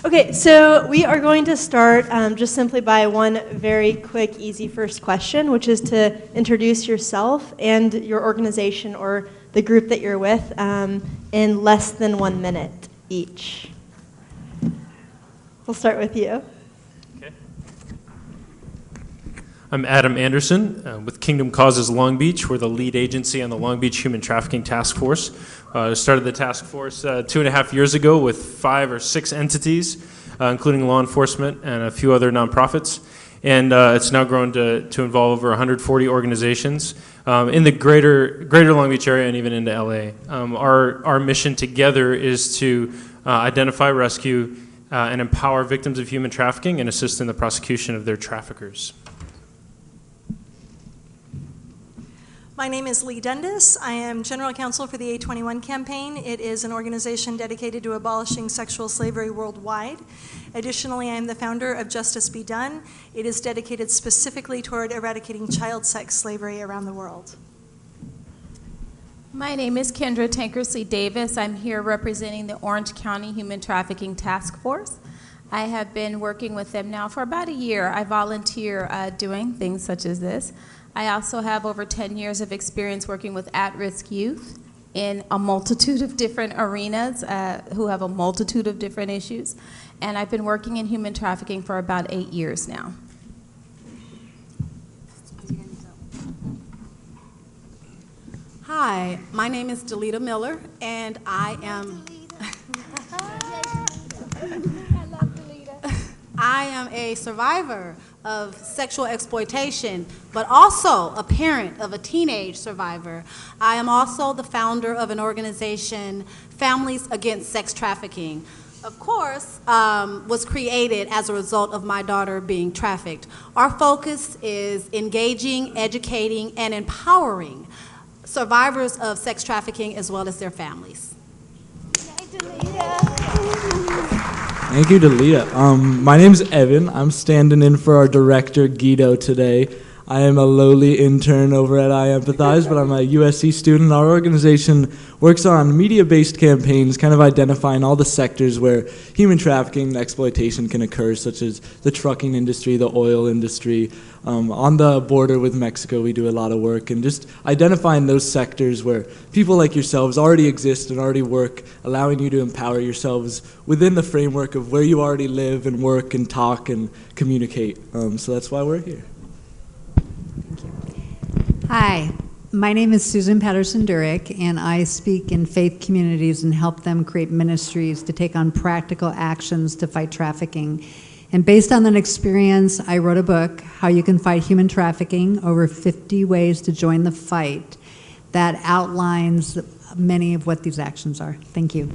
Okay, so we are going to start just simply by one very quick, easy first question, which is to introduce yourself and your organization or the group that you're with in less than 1 minute each. We'll start with you. Okay. I'm Adam Anderson with Kingdom Causes Long Beach. We're the lead agency on the Long Beach Human Trafficking Task Force. Started the task force 2.5 years ago with 5 or 6 entities, including law enforcement and a few other nonprofits. And it's now grown to involve over 140 organizations in the greater Long Beach area and even into LA. Our mission together is to identify, rescue, and empower victims of human trafficking and assist in the prosecution of their traffickers. My name is Lee Dundas. I am General Counsel for the A21 campaign. It is an organization dedicated to abolishing sexual slavery worldwide. Additionally, I am the founder of Justice Be Done. It is dedicated specifically toward eradicating child sex slavery around the world. My name is Kendra Tankersley Davis. I'm here representing the Orange County Human Trafficking Task Force. I have been working with them now for about a year. I volunteer doing things such as this. I also have over 10 years of experience working with at-risk youth in a multitude of different arenas who have a multitude of different issues. And I've been working in human trafficking for about 8 years now. Hi, my name is Delita Miller, and I am I am a survivor of sexual exploitation, but also a parent of a teenage survivor. I am also the founder of an organization, Families Against Sex Trafficking. Of course, was created as a result of my daughter being trafficked. Our focus is engaging, educating, and empowering survivors of sex trafficking as well as their families. Thank you, Delita. My name's Evan. I'm standing in for our director, Guido, today. I am a lowly intern over at I Empathize, but I'm a USC student. Our organization works on media-based campaigns, kind of identifying all the sectors where human trafficking and exploitation can occur, such as the trucking industry, the oil industry. On the border with Mexico, we do a lot of work, and just identifying those sectors where people like yourselves already exist and already work, allowing you to empower yourselves within the framework of where you already live and work and talk and communicate. So that's why we're here. Hi, my name is Susan Patterson-Durick, and I speak in faith communities and help them create ministries to take on practical actions to fight trafficking. And based on that experience, I wrote a book, How You Can Fight Human Trafficking, over 50 ways to join the fight, that outlines many of what these actions are. Thank you.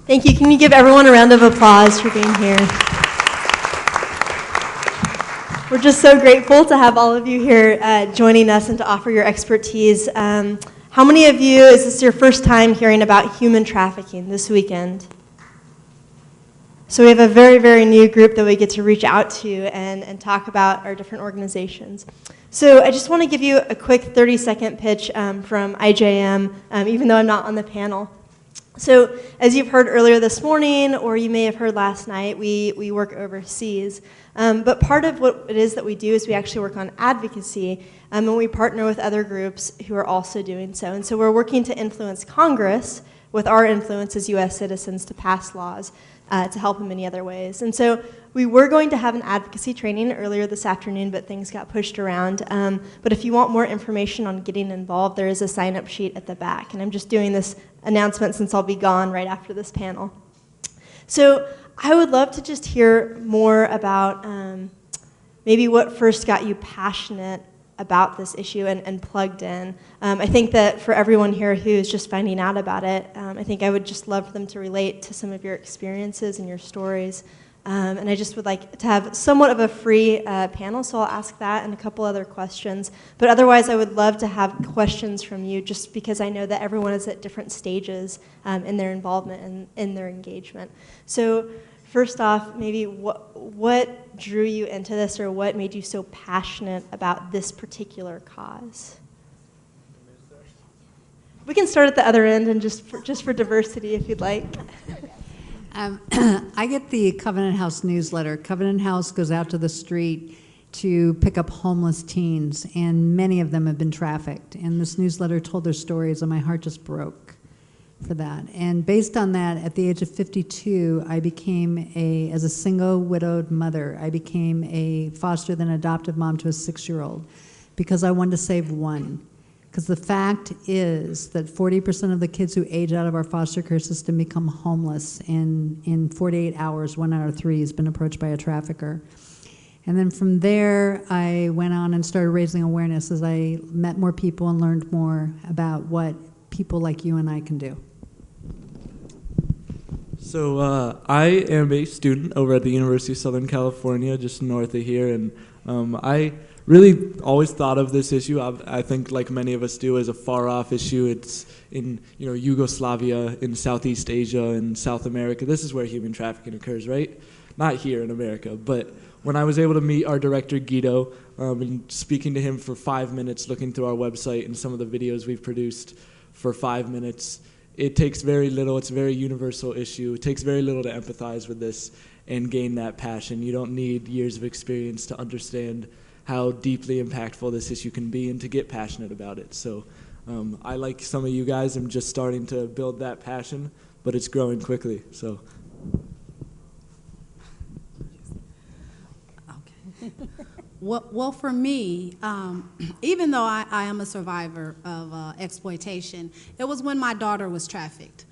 Thank you. Can you give everyone a round of applause for being here? We're just so grateful to have all of you here joining us and to offer your expertise. How many of you, is this your first time hearing about human trafficking this weekend? So we have a very, very new group that we get to reach out to and talk about our different organizations. So I just want to give you a quick 30-second pitch from IJM, even though I'm not on the panel. So as you've heard earlier this morning, or you may have heard last night, we work overseas. But part of what it is that we do is we actually work on advocacy, and we partner with other groups who are also doing so. And so we're working to influence Congress with our influence as U.S. citizens to pass laws to help in many other ways. And so we were going to have an advocacy training earlier this afternoon, but things got pushed around. But if you want more information on getting involved, there is a sign-up sheet at the back. And I'm just doing this announcement since I'll be gone right after this panel. So I would love to just hear more about maybe what first got you passionate about this issue and plugged in. I think that for everyone here who's just finding out about it, I think I would just love for them to relate to some of your experiences and your stories. And I just would like to have somewhat of a free panel, so I'll ask that and a couple other questions. But otherwise, I would love to have questions from you, just because I know that everyone is at different stages in their involvement and in their engagement. So first off, maybe what drew you into this, or what made you so passionate about this particular cause? We can start at the other end, and just for diversity, if you'd like. I get the Covenant House newsletter. Covenant House goes out to the street to pick up homeless teens, and many of them have been trafficked. And this newsletter told their stories, and my heart just broke for that. And based on that, at the age of 52, I became as a single widowed mother, I became a foster then adoptive mom to a 6-year-old because I wanted to save one. Because the fact is that 40% of the kids who age out of our foster care system become homeless, and in 48 hours, 1 out of 3 has been approached by a trafficker. And then from there, I went on and started raising awareness as I met more people and learned more about what people like you and I can do. So I am a student over at the University of Southern California, just north of here, and I really always thought of this issue, I think like many of us do, as a far-off issue. It's in Yugoslavia, in Southeast Asia, in South America. This is where human trafficking occurs, right? Not here in America. But when I was able to meet our director, Guido, and speaking to him for 5 minutes, looking through our website and some of the videos we've produced for 5 minutes, it takes very little. It's a very universal issue. It takes very little to empathize with this and gain that passion. You don't need years of experience to understand how deeply impactful this issue can be and to get passionate about it. So I, like some of you guys, am just starting to build that passion, but it's growing quickly. So. Okay. Well, for me, even though I am a survivor of exploitation, it was when my daughter was trafficked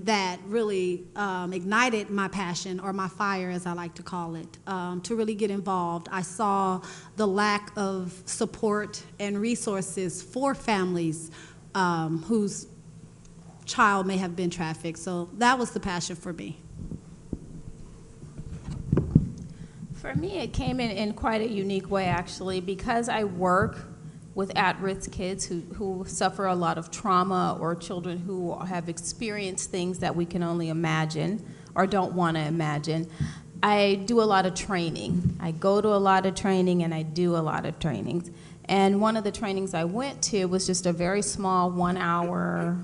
that really ignited my passion, or my fire as I like to call it, to really get involved. I saw the lack of support and resources for families whose child may have been trafficked. So that was the passion for me. For me, it came in quite a unique way, actually, because I work with at-risk kids who suffer a lot of trauma, or children who have experienced things that we can only imagine or don't want to imagine. I do a lot of training. I go to a lot of training, and I do a lot of trainings. And one of the trainings I went to was just a very small 1-hour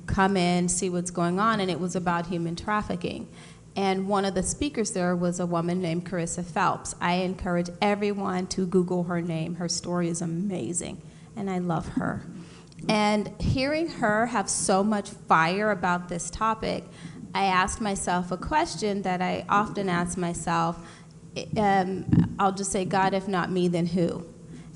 come in, see what's going on, and it was about human trafficking. And one of the speakers there was a woman named Carissa Phelps. I encourage everyone to Google her name. Her story is amazing, and I love her. And hearing her have so much fire about this topic, I asked myself a question that I often ask myself. I'll just say, God, if not me, then who?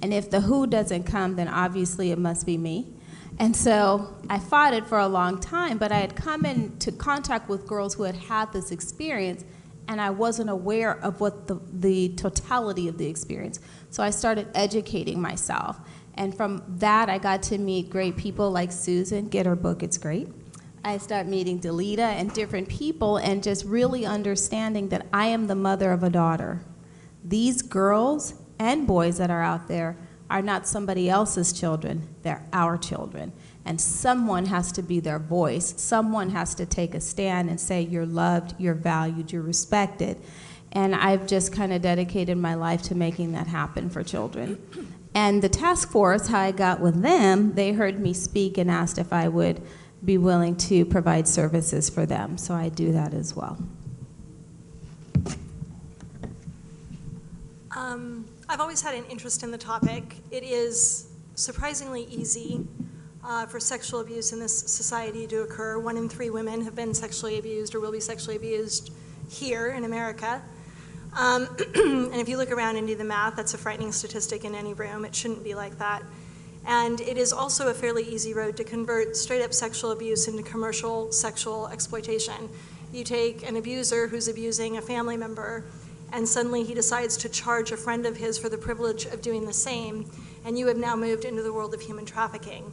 And if the who doesn't come, then obviously it must be me. And so I fought it for a long time, but I had come into contact with girls who had had this experience, and I wasn't aware of what the totality of the experience. So I started educating myself. And from that, I got to meet great people like Susan. Get her book, it's great. I started meeting Delita and different people, and just really understanding that I am the mother of a daughter. These girls and boys that are out there are not somebody else's children, they're our children. And someone has to be their voice. Someone has to take a stand and say, you're loved, you're valued, you're respected. And I've just kind of dedicated my life to making that happen for children. And the task force, how I got with them, they heard me speak and asked if I would be willing to provide services for them. So I do that as well. I've always had an interest in the topic. It is surprisingly easy for sexual abuse in this society to occur. 1 in 3 women have been sexually abused or will be sexually abused here in America. And if you look around and do the math, that's a frightening statistic in any room. It shouldn't be like that. And it is also a fairly easy road to convert straight-up sexual abuse into commercial sexual exploitation. You take an abuser who's abusing a family member, and suddenly he decides to charge a friend of his for the privilege of doing the same, and you have now moved into the world of human trafficking.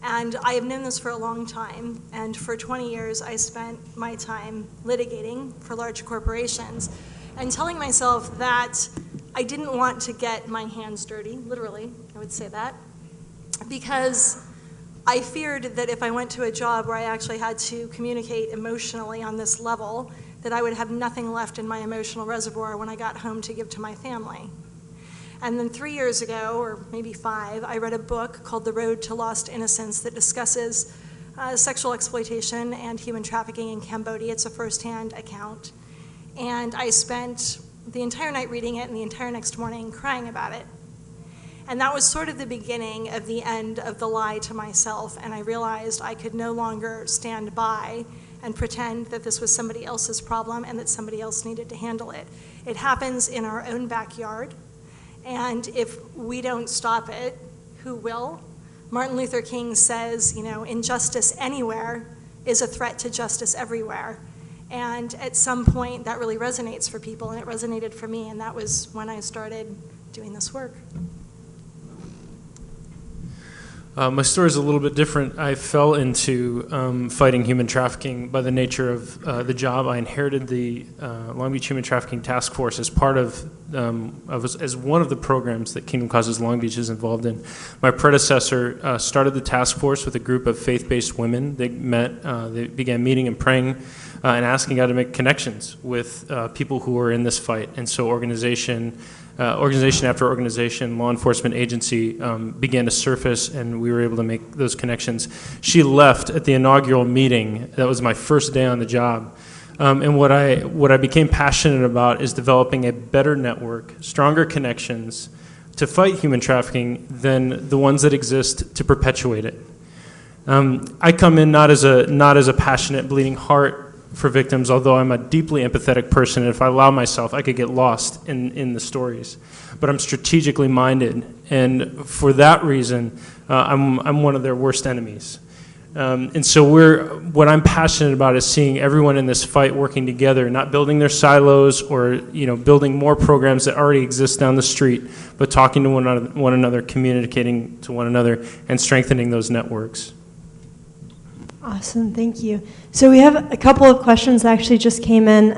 And I have known this for a long time, and for 20 years I spent my time litigating for large corporations and telling myself that I didn't want to get my hands dirty, literally, I would say that, because I feared that if I went to a job where I actually had to communicate emotionally on this level, that I would have nothing left in my emotional reservoir when I got home to give to my family. And then 3 years ago, or maybe 5, I read a book called The Road to Lost Innocence that discusses sexual exploitation and human trafficking in Cambodia. It's a first-hand account. And I spent the entire night reading it and the entire next morning crying about it. And that was sort of the beginning of the end of the lie to myself, and I realized I could no longer stand by and pretend that this was somebody else's problem and that somebody else needed to handle it. It happens in our own backyard, and if we don't stop it, who will? Martin Luther King says, injustice anywhere is a threat to justice everywhere. And at some point, that really resonates for people, and it resonated for me, and that was when I started doing this work. My story is a little bit different. I fell into fighting human trafficking by the nature of the job. I inherited the Long Beach Human Trafficking Task Force as part of as one of the programs that Kingdom Causes Long Beach is involved in. My predecessor started the task force with a group of faith-based women. They met, they began meeting and praying and asking God to make connections with people who were in this fight. And so organization after organization, law enforcement agency began to surface, and we were able to make those connections. She left at the inaugural meeting. That was my first day on the job. And what I became passionate about is developing a better network, stronger connections to fight human trafficking than the ones that exist to perpetuate it. I come in not as a passionate, bleeding heart for victims, although I'm a deeply empathetic person, and if I allow myself, I could get lost in the stories. But I'm strategically minded, and for that reason, I'm one of their worst enemies. And so what I'm passionate about is seeing everyone in this fight working together, not building their silos or building more programs that already exist down the street, but talking to one another, communicating to one another, and strengthening those networks. Awesome, thank you. So we have a couple of questions that actually just came in.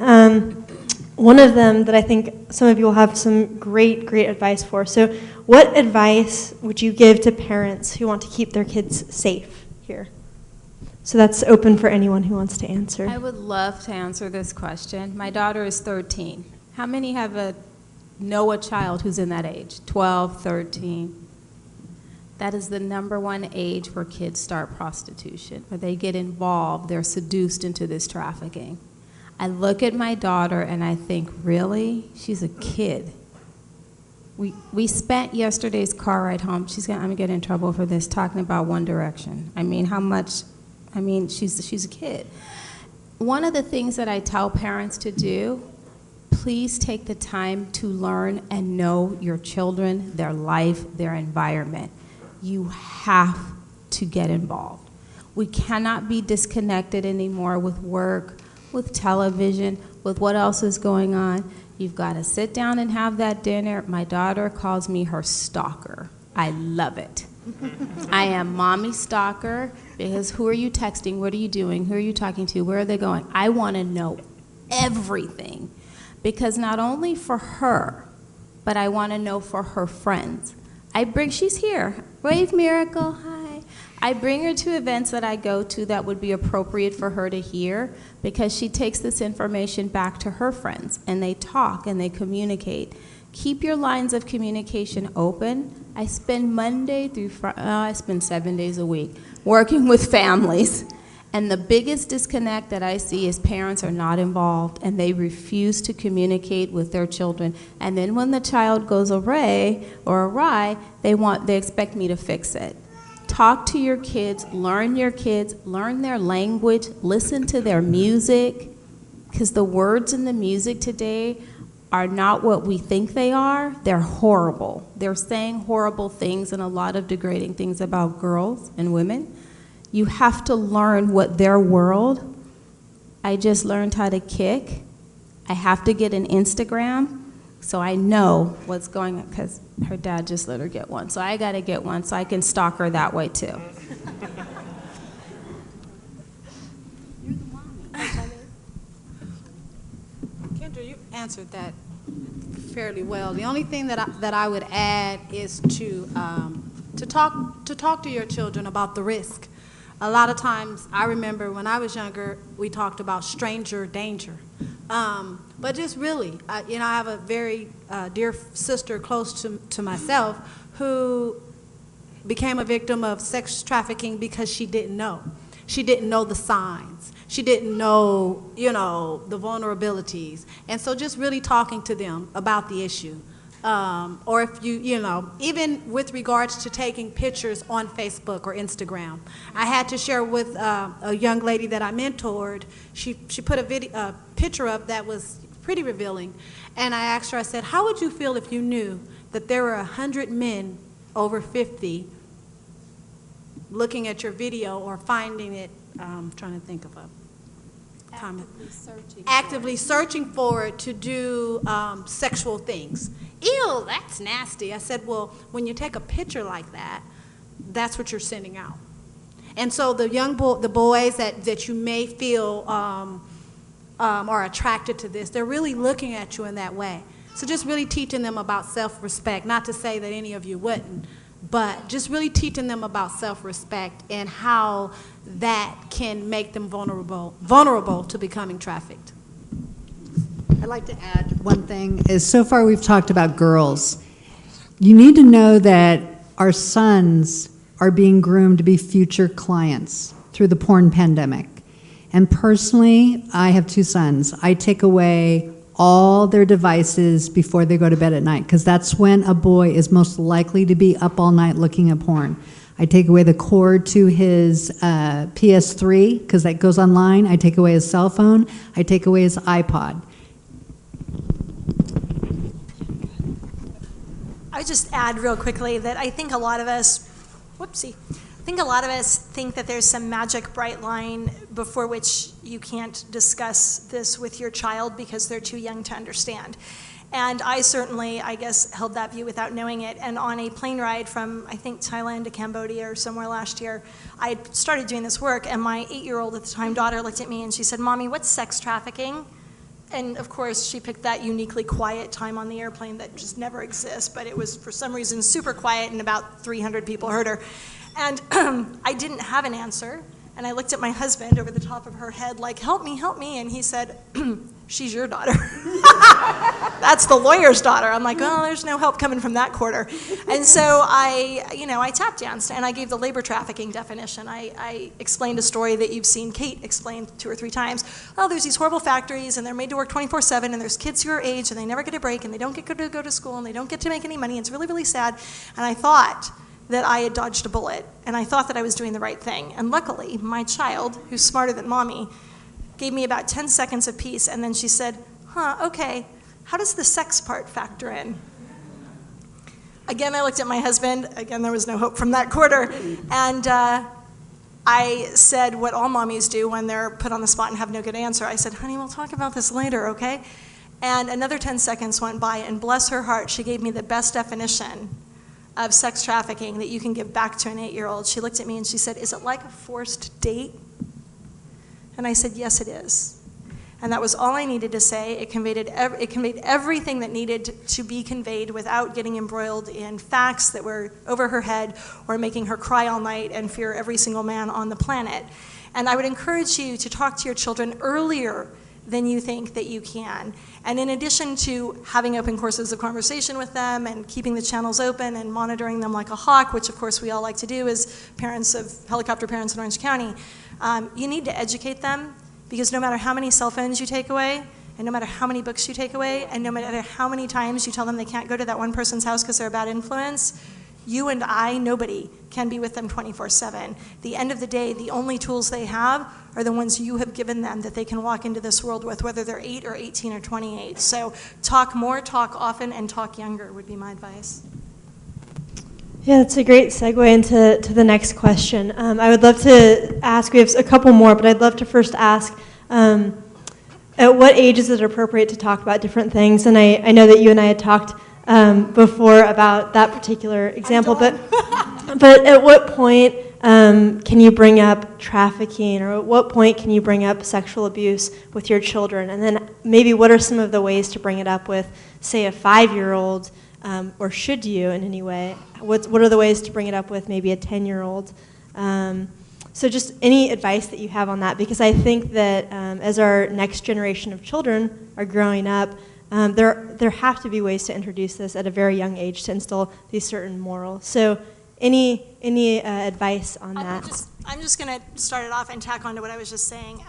One of them that I think some of you will have some great advice for. So what advice would you give to parents who want to keep their kids safe here? So that's open for anyone who wants to answer. I would love to answer this question. My daughter is 13. How many know a child who's in that age? 12, 13? That is the #1 age where kids start prostitution, where they get involved, they're seduced into this trafficking. I look at my daughter and I think, really? She's a kid. We spent yesterday's car ride home, I'm gonna get in trouble for this, talking about One Direction. She's a kid. One of the things that I tell parents to do, please take the time to learn and know your children, their life, their environment. You have to get involved. We cannot be disconnected anymore with work, with television, with what else is going on. You've got to sit down and have that dinner. My daughter calls me her stalker. I love it. I am mommy stalker because who are you texting? What are you doing? Who are you talking to? Where are they going? I want to know everything because not only for her, but I want to know for her friends. She's here. Wave Miracle, hi. I bring her to events that I go to that would be appropriate for her to hear because she takes this information back to her friends and they talk and they communicate. Keep your lines of communication open. I spend Monday through Friday, I spend 7 days a week working with families. And the biggest disconnect that I see is parents are not involved and they refuse to communicate with their children. And then when the child goes awry, they expect me to fix it. Talk to your kids, learn their language, listen to their music, because the words in the music today are not what we think they are. They're horrible. They're saying horrible things and a lot of degrading things about girls and women. You have to learn what their world. I just learned how to kick. I have to get an Instagram so I know what's going on because her dad just let her get one. So I got to get one so I can stalk her that way too. You're the mommy. Kendra, you answered that fairly well. The only thing that I would add is to talk to your children about the risk. A lot of times, I remember when I was younger, we talked about stranger danger. But just really, I have a very dear sister close to myself who became a victim of sex trafficking because she didn't know. She didn't know the signs. She didn't know, the vulnerabilities. And so just really talking to them about the issue. Or if even with regards to taking pictures on Facebook or Instagram. I had to share with a young lady that I mentored. She put a picture up that was pretty revealing. And I asked her, I said, how would you feel if you knew that there were 100 men over 50 looking at your video or finding it, I'm trying to think of a comment. Actively searching for it to do sexual things. Ew, that's nasty. I said, well, when you take a picture like that, that's what you're sending out. And so the the boys that you may feel are attracted to this, they're really looking at you in that way. So just really teaching them about self-respect, not to say that any of you wouldn't, but just really teaching them about self-respect and how that can make them vulnerable to becoming trafficked. I'd like to add one thing, is so far we've talked about girls. You need to know that our sons are being groomed to be future clients through the porn pandemic. And personally, I have 2 sons. I take away all their devices before they go to bed at night, because that's when a boy is most likely to be up all night looking at porn. I take away the cord to his PS3, because that goes online. I take away his cell phone. I take away his iPod. I just add real quickly that I think a lot of us, think that there's some magic bright line before which you can't discuss this with your child because they're too young to understand. And I certainly, I guess, held that view without knowing it. And on a plane ride from, I think, Thailand to Cambodia or somewhere last year, I started doing this work, and my 8-year-old at the time daughter looked at me and she said, "Mommy, what's sex trafficking?" And of course, she picked that uniquely quiet time on the airplane that just never exists, but it was for some reason super quiet and about 300 people heard her. And I didn't have an answer, and I looked at my husband over the top of her head like, help me, and he said, "She's your daughter." That's the lawyer's daughter. I'm like, oh, there's no help coming from that quarter. And so I tap danced, and I gave the labor trafficking definition. I explained a story that you've seen Kate explain 2 or 3 times. Oh, there's these horrible factories, and they're made to work 24/7, and there's kids your age, and they never get a break, and they don't get to go to school, and they don't get to make any money, and it's really, really sad. And I thought that I had dodged a bullet, and I thought that I was doing the right thing. And luckily, my child, who's smarter than Mommy, gave me about 10 seconds of peace, and then she said, okay, how does the sex part factor in? Again, I looked at my husband. Again, there was no hope from that quarter. And I said what all mommies do when they're put on the spot and have no good answer. I said, honey, we'll talk about this later, okay? And another 10 seconds went by, and bless her heart, she gave me the best definition of sex trafficking that you can give back to an 8-year-old. She looked at me and she said, is it like a forced date? And I said, yes, it is. And that was all I needed to say. It conveyed everything that needed to be conveyed without getting embroiled in facts that were over her head or making her cry all night and fear every single man on the planet. And I would encourage you to talk to your children earlier than you think that you can. And in addition to having open courses of conversation with them and keeping the channels open and monitoring them like a hawk, which of course we all like to do as parents of helicopter parents in Orange County, you need to educate them, because no matter how many cell phones you take away, and no matter how many books you take away, and no matter how many times you tell them they can't go to that one person's house because they're a bad influence, you and I, nobody, can be with them 24/7. The end of the day, the only tools they have are the ones you have given them that they can walk into this world with, whether they're 8 or 18 or 28. So talk more, talk often, and talk younger would be my advice. Yeah, that's a great segue into the next question. I would love to ask, we have a couple more, but I'd love to first ask, at what age is it appropriate to talk about different things? And I know that you and I had talked before about that particular example, but at what point can you bring up trafficking, or at what point can you bring up sexual abuse with your children? And then maybe what are some of the ways to bring it up with, say, a 5-year-old, or should you in any way? What are the ways to bring it up with maybe a 10-year-old? So just any advice that you have on that, because I think that as our next generation of children are growing up, there have to be ways to introduce this at a very young age to instill these certain morals. So any advice on that? I'm just going to start it off and tack on to what I was just saying.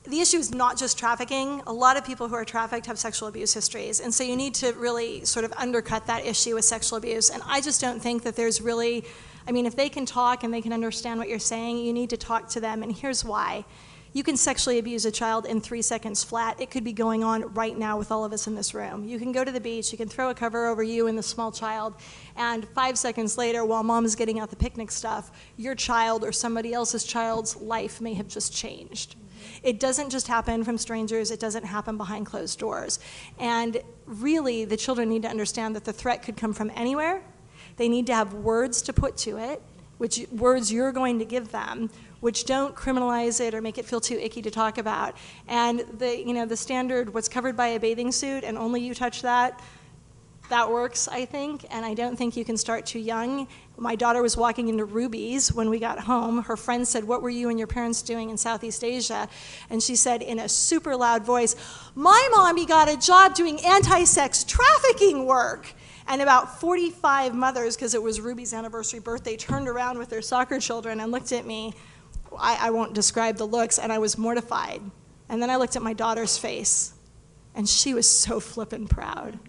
The issue is not just trafficking. A lot of people who are trafficked have sexual abuse histories, and so you need to really sort of undercut that issue with sexual abuse. And I just don't think that there's really, I mean, if they can talk and they can understand what you're saying, you need to talk to them, and here's why. You can sexually abuse a child in 3 seconds flat. It could be going on right now with all of us in this room. You can go to the beach, you can throw a cover over you and the small child, and 5 seconds later, while mom is getting out the picnic stuff, your child or somebody else's child's life may have just changed. It doesn't just happen from strangers, it doesn't happen behind closed doors. And really, the children need to understand that the threat could come from anywhere. They need to have words to put to it, which words you're going to give them, which don't criminalize it or make it feel too icky to talk about. And the standard, what's covered by a bathing suit and only you touch that, that works, I think, and I don't think you can start too young. My daughter was walking into Ruby's when we got home. Her friend said, "What were you and your parents doing in Southeast Asia?" And she said in a super loud voice, "My mommy got a job doing anti-sex trafficking work." And about 45 mothers, because it was Ruby's anniversary birthday, turned around with their soccer children and looked at me. I won't describe the looks, and I was mortified. And then I looked at my daughter's face, and she was so flippin' proud.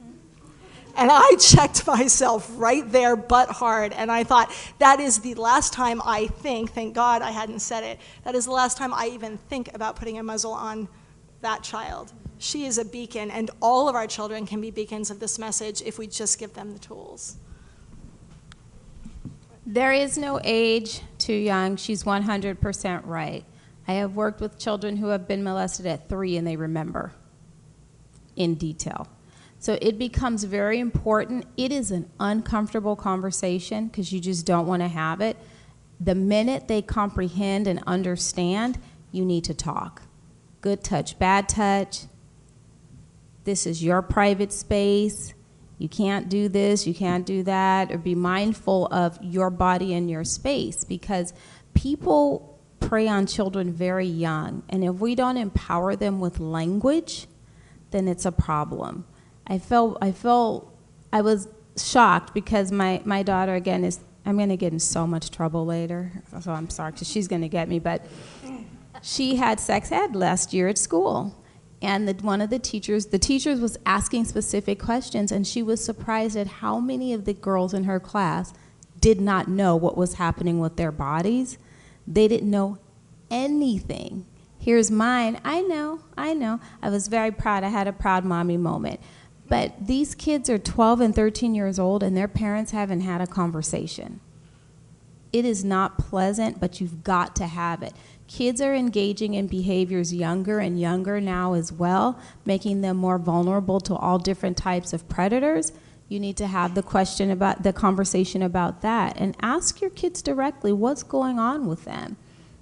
And I checked myself right there, butt hard, and I thought, that is the last time I think, thank God I hadn't said it, that is the last time I even think about putting a muzzle on that child. She is a beacon, and all of our children can be beacons of this message if we just give them the tools. There is no age too young. She's 100% right. I have worked with children who have been molested at 3 and they remember in detail. So it becomes very important. It is an uncomfortable conversation because you just don't want to have it. The minute they comprehend and understand, you need to talk. Good touch, bad touch. This is your private space. You can't do this, you can't do that, or be mindful of your body and your space, because people prey on children very young, and if we don't empower them with language, then it's a problem. I was shocked because my daughter, again, I'm going to get in so much trouble later, so I'm sorry, because she's going to get me, but she had sex ed last year at school. And one of the teachers was asking specific questions, and she was surprised at how many of the girls in her class did not know what was happening with their bodies. They didn't know anything. Here's mine. I know. I was very proud. I had a proud mommy moment. But these kids are 12 and 13 years old, and their parents haven't had a conversation. It is not pleasant, but you've got to have it. Kids are engaging in behaviors younger and younger now as well, making them more vulnerable to all different types of predators. You need to have the conversation about that, and ask your kids directly what's going on with them.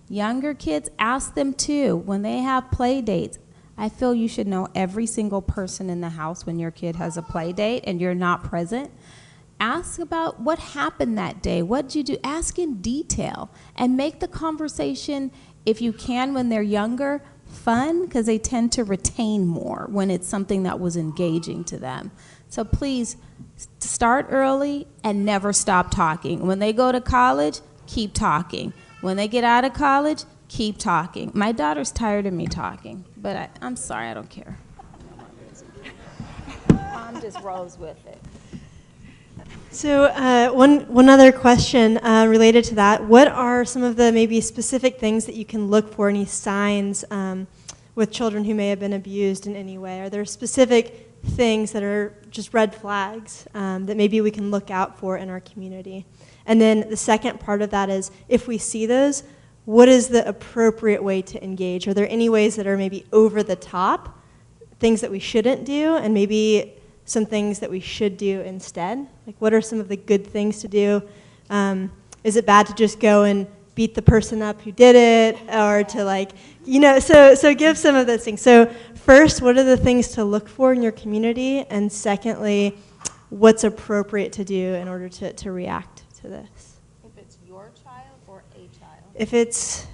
Younger kids, ask them too. When they have play dates, I feel you should know every single person in the house when your kid has a play date and you're not present. Ask about what happened that day. What did you do? Ask in detail, and make the conversation, if you can, when they're younger, fun, because they tend to retain more when it's something that was engaging to them. So please start early and never stop talking. When they go to college, keep talking. When they get out of college, keep talking. My daughter's tired of me talking, but I'm sorry, I don't care. Mom just rolls with it. So one other question related to that. What are some of the maybe specific things that you can look for, any signs with children who may have been abused in any way? Are there specific things that are just red flags that maybe we can look out for in our community? And then the second part of that is, if we see those, what is the appropriate way to engage? Are there any ways that are maybe over the top, things that we shouldn't do, and maybe some things that we should do instead? Like, what are some of the good things to do? Is it bad to just go and beat the person up who did it, or to so give some of those things. So first, what are the things to look for in your community? And secondly, what's appropriate to do in order to react to this? it's your child or a child? If it's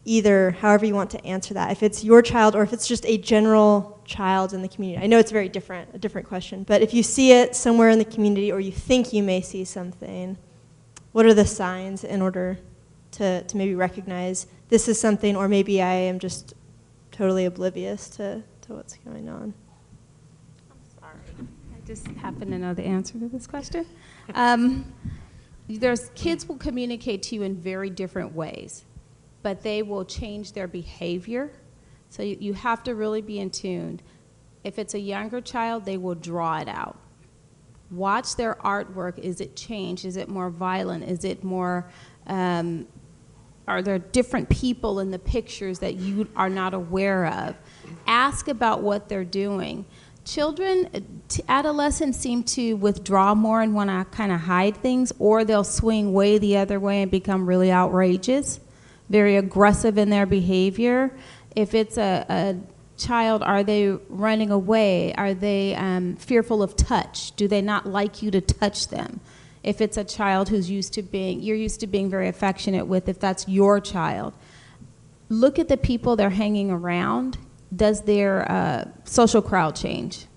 either, however you want to answer that, if it's your child or if it's just a general child in the community. I know it's very different, a different question, but if you see it somewhere in the community or you think you may see something, what are the signs in order to maybe recognize this is something, or maybe I am just totally oblivious to what's going on? I'm sorry. I just happen to know the answer to this question. Kids will communicate to you in very different ways, but they will change their behavior. So you have to really be in tune. If it's a younger child, they will draw it out. Watch their artwork. Is it changed? Is it more violent? Is it more, are there different people in the pictures that you are not aware of? Ask about what they're doing. Children, adolescents seem to withdraw more and want to kind of hide things, or they'll swing way the other way and become really outrageous, very aggressive in their behavior. If it's a child, are they running away? Are they fearful of touch? Do they not like you to touch them? If it's a child who's you're used to being very affectionate with, if that's your child, look at the people they're hanging around. Does their social crowd change?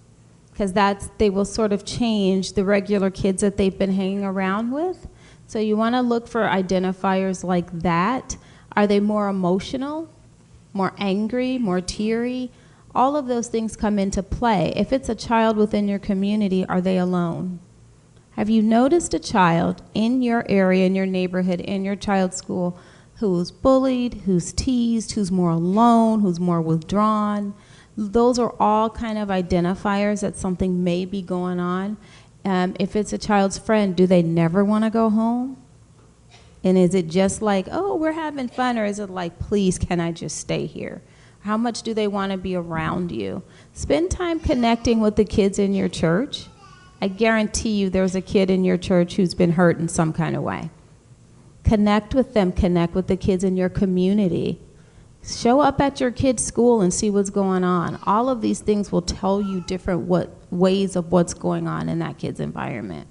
Because they will sort of change the regular kids that they've been hanging around with. So you want to look for identifiers like that. Are they more emotional, more angry, more teary? All of those things come into play. If it's a child within your community, are they alone? Have you noticed a child in your area, in your neighborhood, in your child's school who's bullied, who's teased, who's more alone, who's more withdrawn? Those are all kind of identifiers that something may be going on. If it's a child's friend, do they never want to go home? And is it just like, oh, we're having fun, or is it like, please, can I just stay here? How much do they want to be around you? Spend time connecting with the kids in your church. I guarantee you there's a kid in your church who's been hurt in some kind of way. Connect with them. Connect with the kids in your community. Show up at your kid's school and see what's going on. All of these things will tell you different ways of what's going on in that kid's environment.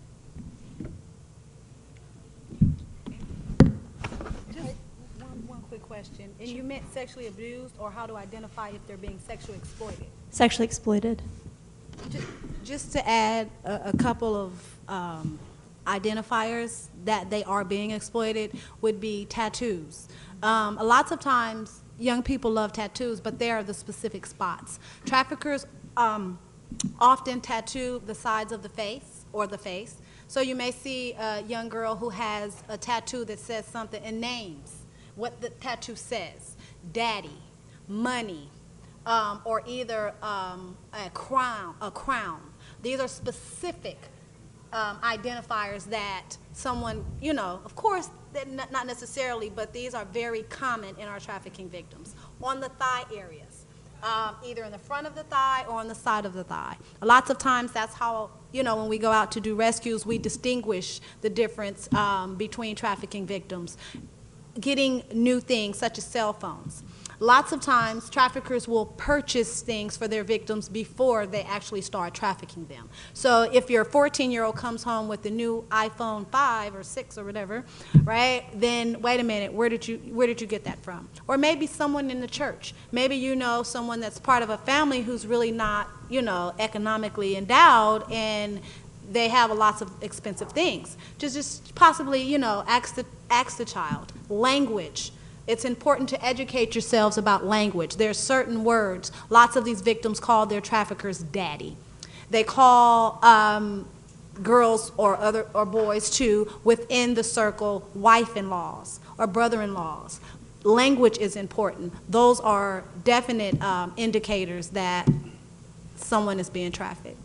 One quick question. And you meant sexually abused, or how to identify if they're being sexually exploited? Sexually exploited. Just to add a couple of identifiers that they are being exploited would be tattoos. Lots of times young people love tattoos, but they are the specific spots. Traffickers often tattoo the sides of the face or the face. So you may see a young girl who has a tattoo that says something and names what the tattoo says: daddy, money, or either a crown. These are specific identifiers that someone, of course, not necessarily, but these are very common in our trafficking victims. On the thigh areas, either in the front of the thigh or on the side of the thigh. Lots of times that's how, when we go out to do rescues, we distinguish the difference between trafficking victims. Getting new things such as cell phones. Lots of times, traffickers will purchase things for their victims before they actually start trafficking them. So if your 14-year-old comes home with the new iPhone 5 or 6 or whatever, right, then wait a minute, where did you get that from? Or maybe someone in the church. Maybe you know someone that's part of a family who's really not, economically endowed, and they have lots of expensive things. Just possibly, ask the child. Language. It's important to educate yourselves about language. There are certain words. Lots of these victims call their traffickers daddy. They call girls or boys too within the circle wife-in-laws or brother-in-laws. Language is important. Those are definite indicators that someone is being trafficked.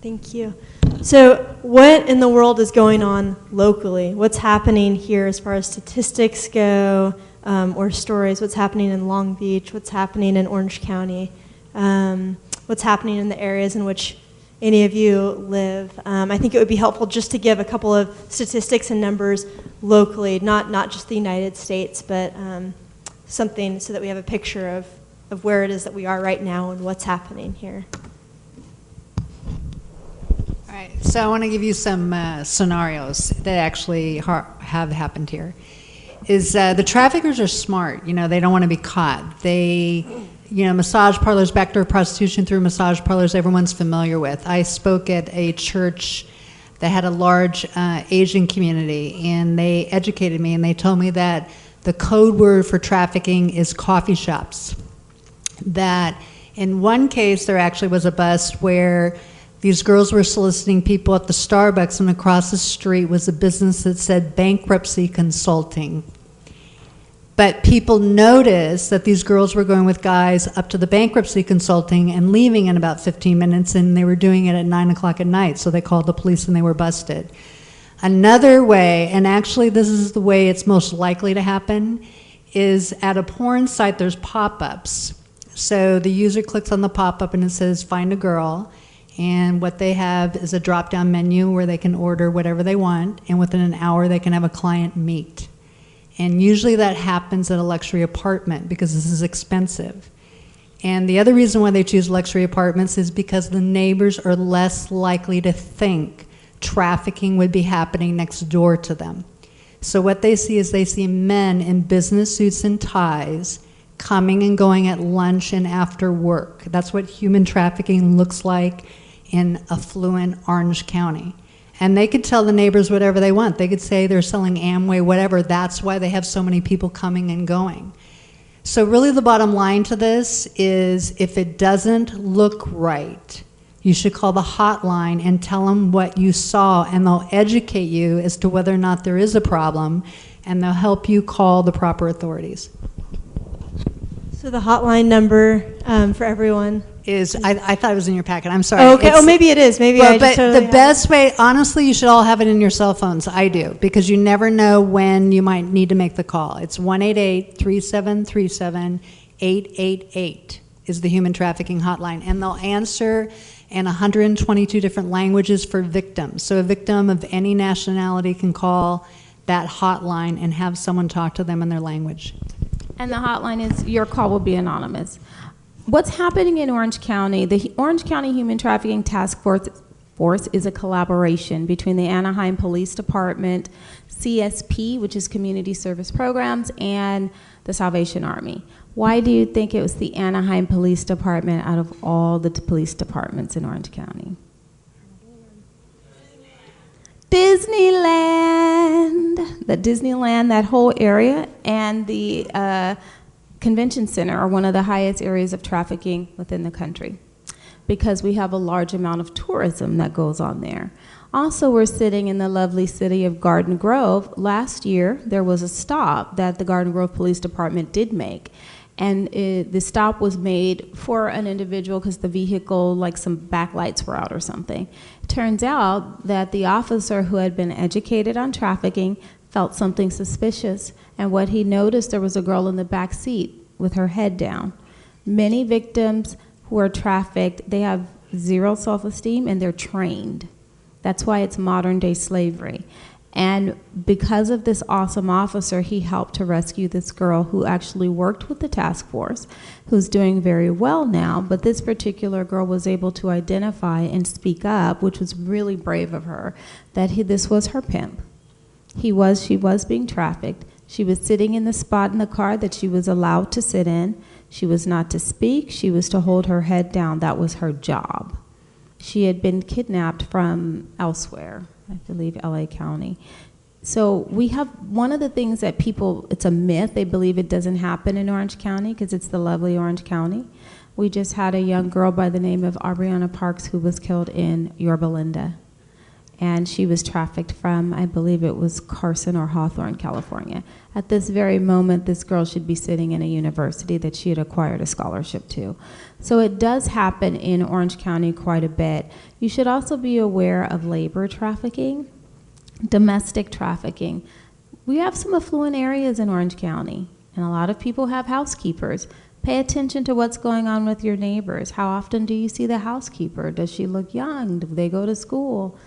Thank you. So what in the world is going on locally? What's happening here as far as statistics go, or stories? What's happening in Long Beach? What's happening in Orange County? What's happening in the areas in which any of you live? I think it would be helpful just to give a couple of statistics and numbers locally, not just the United States, but something so that we have a picture of where it is that we are right now and what's happening here. All right, so I want to give you some scenarios that actually have happened here. The traffickers are smart. They don't want to be caught. Massage parlors, backdoor prostitution through massage parlors, everyone's familiar with. I spoke at a church that had a large Asian community, and they educated me, and they told me that the code word for trafficking is coffee shops. That in one case, there actually was a bus where these girls were soliciting people at the Starbucks, and across the street was a business that said bankruptcy consulting. But people noticed that these girls were going with guys up to the bankruptcy consulting and leaving in about 15 minutes, and they were doing it at 9 o'clock at night, so they called the police and they were busted. Another way, and actually this is the way it's most likely to happen, is at a porn site there's pop-ups. So the user clicks on the pop-up and it says find a girl, and what they have is a drop-down menu where they can order whatever they want, and within an hour they can have a client meet. And usually that happens at a luxury apartment because this is expensive. And the other reason why they choose luxury apartments is because the neighbors are less likely to think trafficking would be happening next door to them. So what they see is they see men in business suits and ties coming and going at lunch and after work. That's what human trafficking looks like in affluent Orange County. And they could tell the neighbors whatever they want. They could say they're selling Amway, whatever. That's why they have so many people coming and going. So really the bottom line to this is if it doesn't look right, you should call the hotline and tell them what you saw, and they'll educate you as to whether or not there is a problem, and they'll help you call the proper authorities. So the hotline number for everyone is, I thought it was in your packet. I'm sorry. Oh, okay. Maybe it is. Maybe I just totally the best way, honestly, you should all have it in your cell phones. I do, because you never know when you might need to make the call. It's 1-888-3737-888 is the human trafficking hotline, and they'll answer in 122 different languages for victims. So a victim of any nationality can call that hotline and have someone talk to them in their language. And the hotline is, your call will be anonymous. What's happening in Orange County, the Orange County Human Trafficking Task Force is a collaboration between the Anaheim Police Department, CSP, which is Community Service Programs, and the Salvation Army. Why do you think it was the Anaheim Police Department out of all the police departments in Orange County? Disneyland, that whole area, and the convention center are one of the highest areas of trafficking within the country because we have a large amount of tourism that goes on there. Also, we're sitting in the lovely city of Garden Grove. Last year, there was a stop that the Garden Grove Police Department did make. And the stop was made for an individual because the vehicle, like some backlights were out or something. It turns out that the officer who had been educated on trafficking felt something suspicious. And what he noticed, there was a girl in the back seat with her head down. Many victims who are trafficked, they have zero self-esteem and they're trained. That's why it's modern day slavery. And because of this awesome officer, he helped to rescue this girl who actually worked with the task force, who's doing very well now. But this particular girl was able to identify and speak up, which was really brave of her, that this was her pimp. She was being trafficked. She was sitting in the spot in the car that she was allowed to sit in. She was not to speak. She was to hold her head down. That was her job. She had been kidnapped from elsewhere, I believe LA County. So we have one of the things that people, it's a myth, they believe it doesn't happen in Orange County because it's the lovely Orange County. We just had a young girl by the name of Aubriana Parks who was killed in Yorba Linda. And she was trafficked from, I believe it was Carson or Hawthorne, California. At this very moment, this girl should be sitting in a university that she had acquired a scholarship to. So it does happen in Orange County quite a bit. You should also be aware of labor trafficking, domestic trafficking. We have some affluent areas in Orange County, and a lot of people have housekeepers. Pay attention to what's going on with your neighbors. How often do you see the housekeeper? Does she look young? Do they go to school?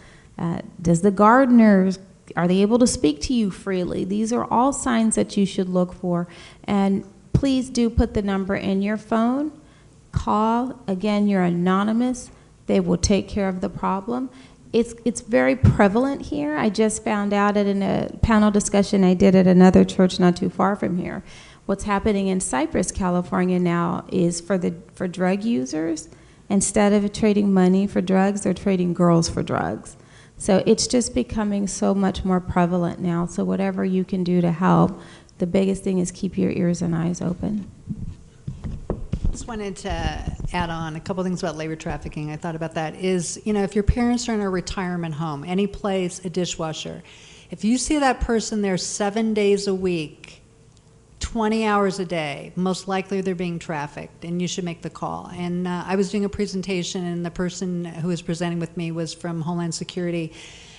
Does the gardeners, are they able to speak to you freely? These are all signs that you should look for. And please do put the number in your phone. Call. Again, you're anonymous. They will take care of the problem. it's very prevalent here. I just found out at a panel discussion I did at another church not too far from here. What's happening in Cypress, California now is for drug users, instead of trading money for drugs, they're trading girls for drugs. So it's just becoming so much more prevalent now. So whatever you can do to help, the biggest thing is keep your ears and eyes open. Just wanted to add on a couple things about labor trafficking. I thought about that is, if your parents are in a retirement home, any place, a dishwasher, if you see that person there 7 days a week, 20 hours a day, most likely they're being trafficked, and you should make the call. And I was doing a presentation, and the person who was presenting with me was from Homeland Security.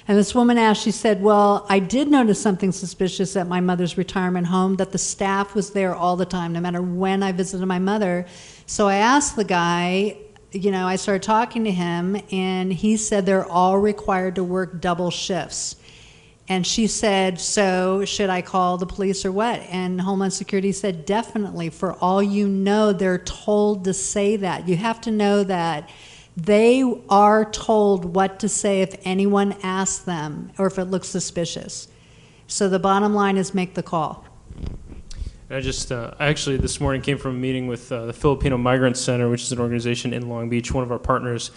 And this woman asked, she said, well, I did notice something suspicious at my mother's retirement home, that the staff was there all the time, no matter when I visited my mother. So I asked the guy, I started talking to him, and he said they're all required to work double shifts. And she said, so should I call the police or what? And Homeland Security said, definitely. For all you know, they're told to say that. You have to know that they are told what to say if anyone asks them or if it looks suspicious. So the bottom line is make the call. I actually this morning came from a meeting with the Filipino Migrant Center, which is an organization in Long Beach, one of our partners,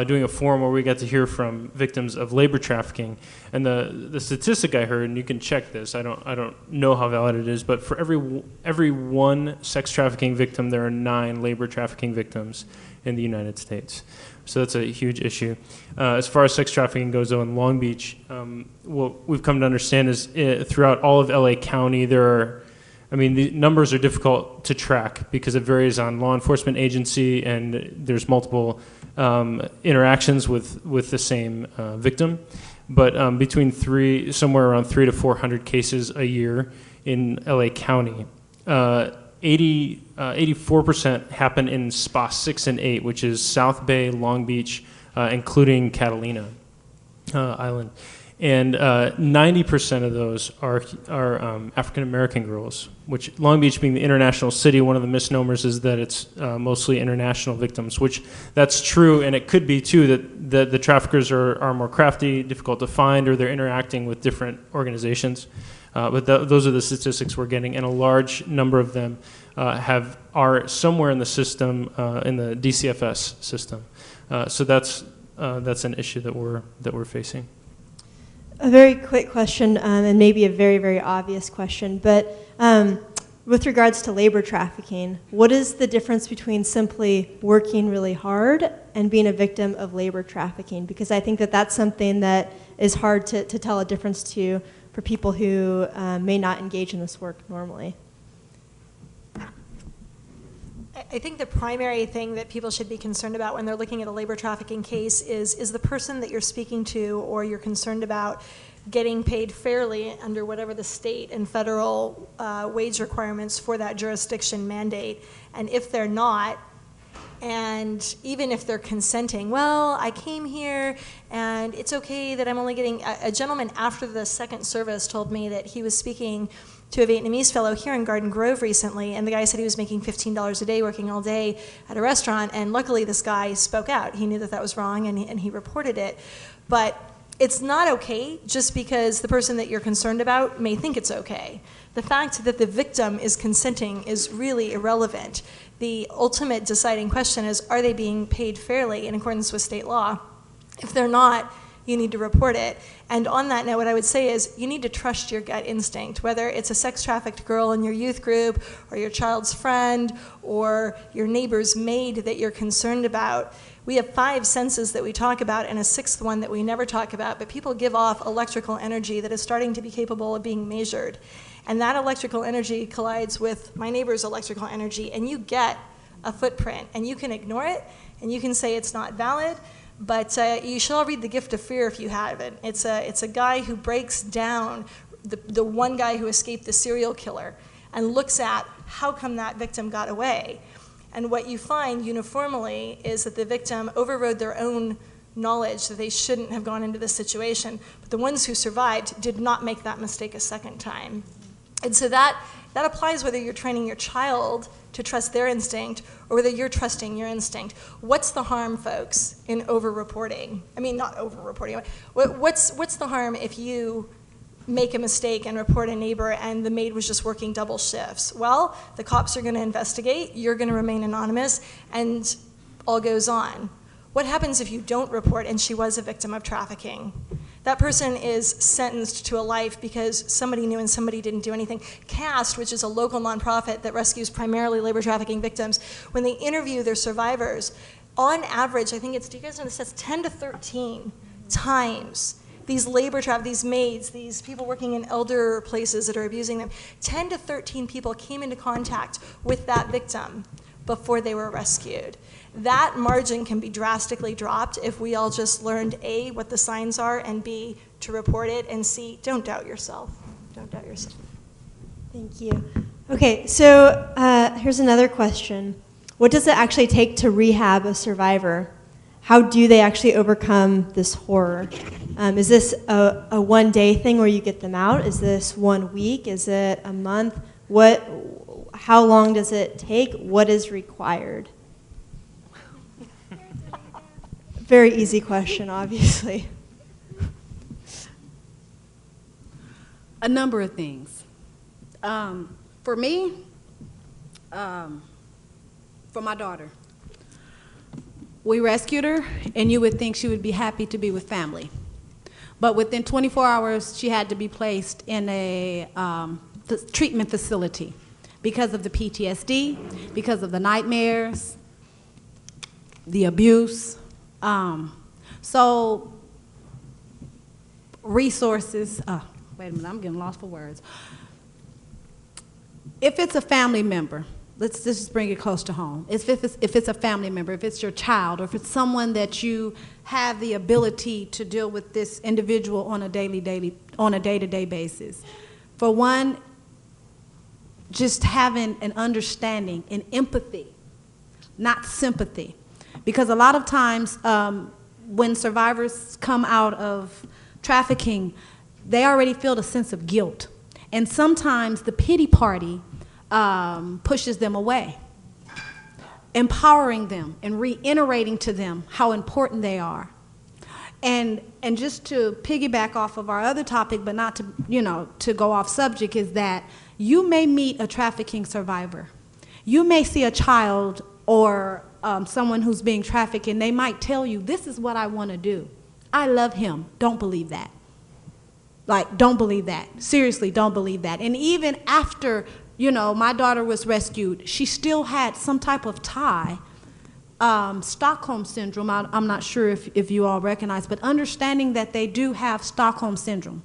doing a forum where we got to hear from victims of labor trafficking. And the statistic I heard, and you can check this, I don't know how valid it is, but for every one sex trafficking victim, there are 9 labor trafficking victims in the United States. So that's a huge issue. As far as sex trafficking goes, though, in Long Beach, what we've come to understand is throughout all of LA County, the numbers are difficult to track because it varies on law enforcement agency, and there's multiple interactions with the same victim. But between somewhere around 300 to 400 cases a year in LA County. 84% happen in SPA 6 and 8, which is South Bay, Long Beach, including Catalina Island. And 90% of those are African-American girls, which Long Beach being the international city, one of the misnomers is that it's mostly international victims, which that's true, and it could be too that the traffickers are more crafty, difficult to find, or they're interacting with different organizations. But those are the statistics we're getting, and a large number of them are somewhere in the system, in the DCFS system. So that's an issue that we're facing. A very quick question, and maybe a very, very obvious question, but with regards to labor trafficking, what is the difference between simply working really hard and being a victim of labor trafficking? Because I think that that's something that is hard to tell a difference to for people who may not engage in this work normally. I think the primary thing that people should be concerned about when they're looking at a labor trafficking case is the person that you're speaking to or you're concerned about getting paid fairly under whatever the state and federal wage requirements for that jurisdiction mandate. And if they're not, and even if they're consenting, well, I came here and it's okay that I'm only getting, a gentleman after the second service told me that he was speaking to a Vietnamese fellow here in Garden Grove recently, and the guy said he was making $15 a day working all day at a restaurant, and luckily this guy spoke out. He knew that was wrong, and he reported it. But it's not okay just because the person that you're concerned about may think it's okay. The fact that the victim is consenting is really irrelevant. The ultimate deciding question is, are they being paid fairly in accordance with state law? If they're not, you need to report it. And on that note, what I would say is you need to trust your gut instinct, whether it's a sex trafficked girl in your youth group or your child's friend or your neighbor's maid that you're concerned about. We have 5 senses that we talk about and a 6th one that we never talk about, but people give off electrical energy that is starting to be capable of being measured. And that electrical energy collides with my neighbor's electrical energy, and you get a footprint. And you can ignore it, and you can say it's not valid, but you should all read The Gift of Fear if you haven't. It's a guy who breaks down the one guy who escaped the serial killer and looks at how come that victim got away. And what you find uniformly is that the victim overrode their own knowledge that they shouldn't have gone into this situation, but the ones who survived did not make that mistake a second time. And so that applies whether you're training your child to trust their instinct or whether you're trusting your instinct. What's the harm, folks, in over-reporting? I mean, not over-reporting. What's the harm if you make a mistake and report a neighbor and the maid was just working double shifts? Well, the cops are going to investigate, you're going to remain anonymous, and all goes on. What happens if you don't report and she was a victim of trafficking? That person is sentenced to a life because somebody knew and somebody didn't do anything. CAST, which is a local nonprofit that rescues primarily labor trafficking victims, when they interview their survivors, on average, I think it's, do you guys know this, that's 10 to 13 times these these maids, these people working in elder places that are abusing them, 10 to 13 people came into contact with that victim before they were rescued. That margin can be drastically dropped if we all just learned A, what the signs are, and B, to report it, and C, don't doubt yourself. Don't doubt yourself. Thank you. Okay, so here's another question. What does it actually take to rehab a survivor? How do they actually overcome this horror? Is this a one-day thing where you get them out? Is this 1 week? Is it a month? How long does it take? What is required? Very easy question, obviously. A number of things. For me, for my daughter, we rescued her, and you would think she would be happy to be with family. But within 24 hours, she had to be placed in a treatment facility because of the PTSD, because of the nightmares, the abuse. So resources, wait a minute, I'm getting lost for words. If it's a family member, let's just bring it close to home. If it's a family member, if it's your child, or if it's someone that you have the ability to deal with this individual on a day-to-day basis. For one, just having an understanding and empathy, not sympathy. Because a lot of times when survivors come out of trafficking, they already feel a sense of guilt. And sometimes the pity party pushes them away, empowering them and reiterating to them how important they are. And just to piggyback off of our other topic, but not to go off subject, is that you may meet a trafficking survivor. You may see a child or someone who's being trafficked, and they might tell you, this is what I want to do. I love him. Don't believe that. Like, don't believe that. Seriously, don't believe that. And even after, my daughter was rescued, she still had some type of tie. Stockholm Syndrome, I'm not sure if you all recognize, but understanding that they do have Stockholm Syndrome.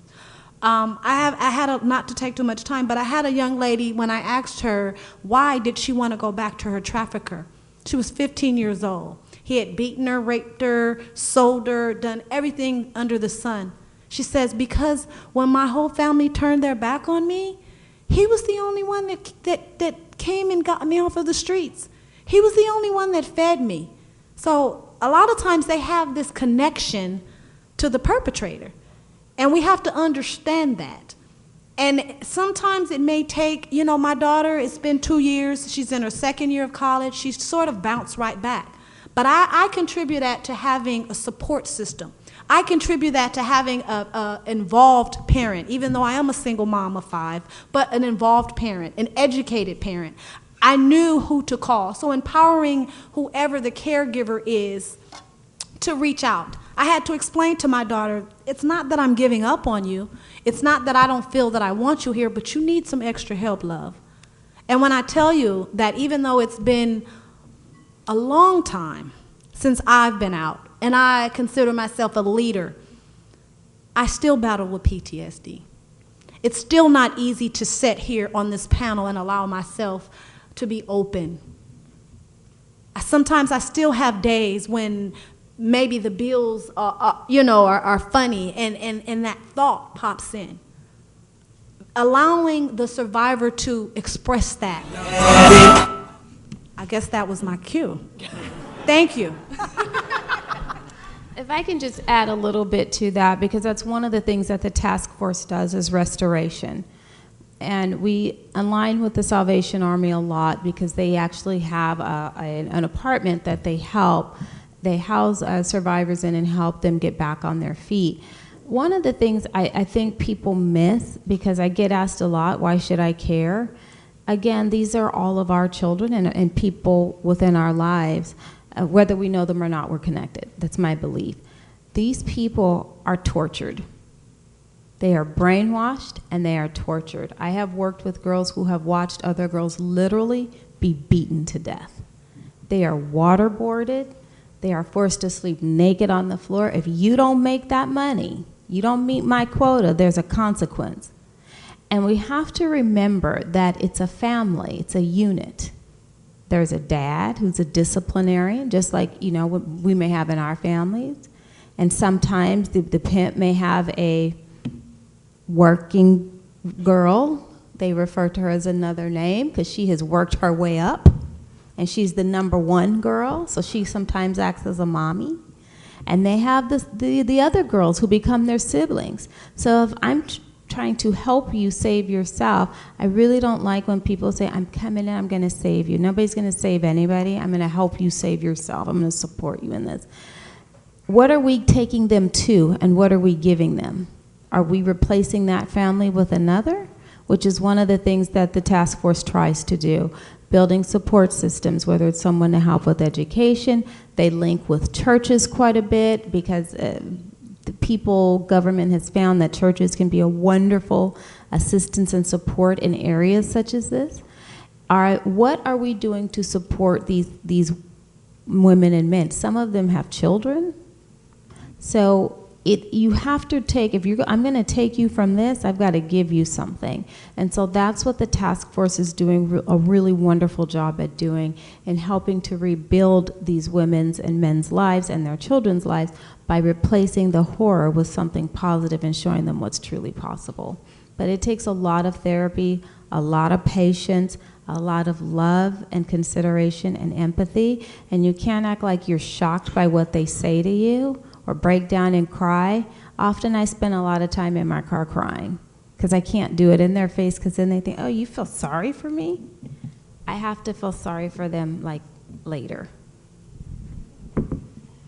Not to take too much time, but I had a young lady, when I asked her why did she want to go back to her trafficker. She was 15 years old. He had beaten her, raped her, sold her, done everything under the sun. She says, because when my whole family turned their back on me, he was the only one that came and got me off of the streets. He was the only one that fed me. So a lot of times they have this connection to the perpetrator. And we have to understand that. And sometimes it may take, my daughter, it's been 2 years, she's in her second year of college, she's sort of bounced right back. But I contribute that to having a support system. I contribute that to having an involved parent, even though I am a single mom of 5, but an involved parent, an educated parent. I knew who to call. So empowering whoever the caregiver is to reach out. I had to explain to my daughter, it's not that I'm giving up on you. It's not that I don't feel that I want you here, but you need some extra help, love. And when I tell you that even though it's been a long time since I've been out, and I consider myself a leader, I still battle with PTSD. It's still not easy to sit here on this panel and allow myself to be open. Sometimes I still have days when maybe the bills are funny, and that thought pops in. Allowing the survivor to express that. I guess that was my cue. Thank you. If I can just add a little bit to that, because that's one of the things that the task force does is restoration. And we align with the Salvation Army a lot because they actually have an apartment that they house survivors in and help them get back on their feet. One of the things I think people miss, because I get asked a lot, why should I care? Again, these are all of our children and people within our lives. Whether we know them or not, we're connected. That's my belief. These people are tortured. They are brainwashed and they are tortured. I have worked with girls who have watched other girls literally be beaten to death. They are waterboarded. They are forced to sleep naked on the floor. If you don't make that money, you don't meet my quota, there's a consequence. And we have to remember that it's a family, it's a unit. There's a dad who's a disciplinarian, just like, you know, we may have in our families. And sometimes the pimp may have a working girl. They refer to her as another name because she has worked her way up. And she's the #1 girl, so she sometimes acts as a mommy. And they have the other girls who become their siblings. So if I'm trying to help you save yourself, I really don't like when people say, I'm coming in, I'm going to save you. Nobody's going to save anybody. I'm going to help you save yourself. I'm going to support you in this. What are we taking them to, and what are we giving them? Are we replacing that family with another? Which is one of the things that the task force tries to do. Building support systems, whether it's someone to help with education. They link with churches quite a bit because government has found that churches can be a wonderful assistance and support in areas such as this. What are we doing to support these women and men? Some of them have children. So you have to take, I'm going to take you from this, I've got to give you something. And so that's what the task force is doing a really wonderful job at doing, in helping to rebuild these women's and men's lives and their children's lives by replacing the horror with something positive and showing them what's truly possible. But it takes a lot of therapy, a lot of patience, a lot of love and consideration and empathy, and you can't act like you're shocked by what they say to you or break down and cry. Often I spend a lot of time in my car crying because I can't do it in their face, because then they think, oh, you feel sorry for me? I have to feel sorry for them like later.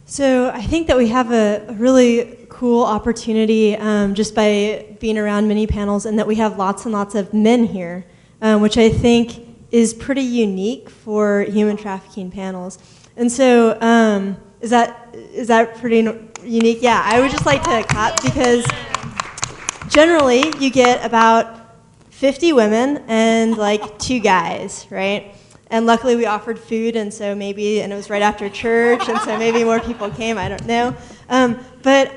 So I think that we have a really cool opportunity just by being around many panels, and that we have lots and lots of men here, which I think is pretty unique for human trafficking panels. And so is that pretty unique? Yeah, I would just like to clap, because generally you get about 50 women and like 2 guys, right? And luckily we offered food, and so maybe, and it was right after church, and so maybe more people came, I don't know. But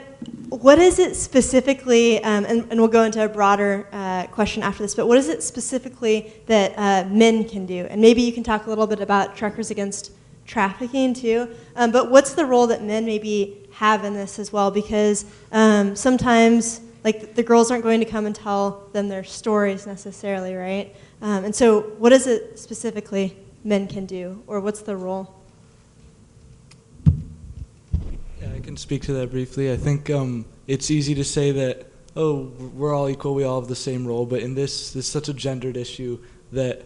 what is it specifically, and we'll go into a broader question after this, but what is it specifically that men can do? And maybe you can talk a little bit about Truckers Against Trafficking too, but what's the role that men maybe have in this as well? Because sometimes, like, the girls aren't going to come and tell them their stories necessarily, right? And so what is it specifically men can do, or what's the role? Yeah, I can speak to that briefly. I think it's easy to say that, oh, we're all equal, we all have the same role, but in this is such a gendered issue that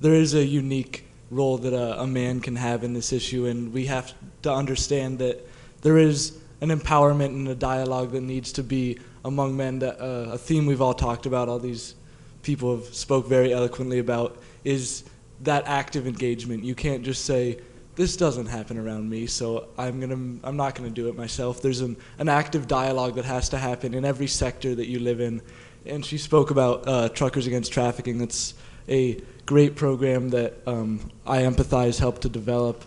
there is a unique role that a man can have in this issue, and we have to understand that there is an empowerment and a dialogue that needs to be among men. That a theme we've all talked about, all these people have spoke very eloquently about, is that active engagement. You can't just say, this doesn't happen around me, so I'm not gonna do it myself. There's an active dialogue that has to happen in every sector that you live in. And she spoke about Truckers Against Trafficking. That's a great program that I Empathize helped to develop,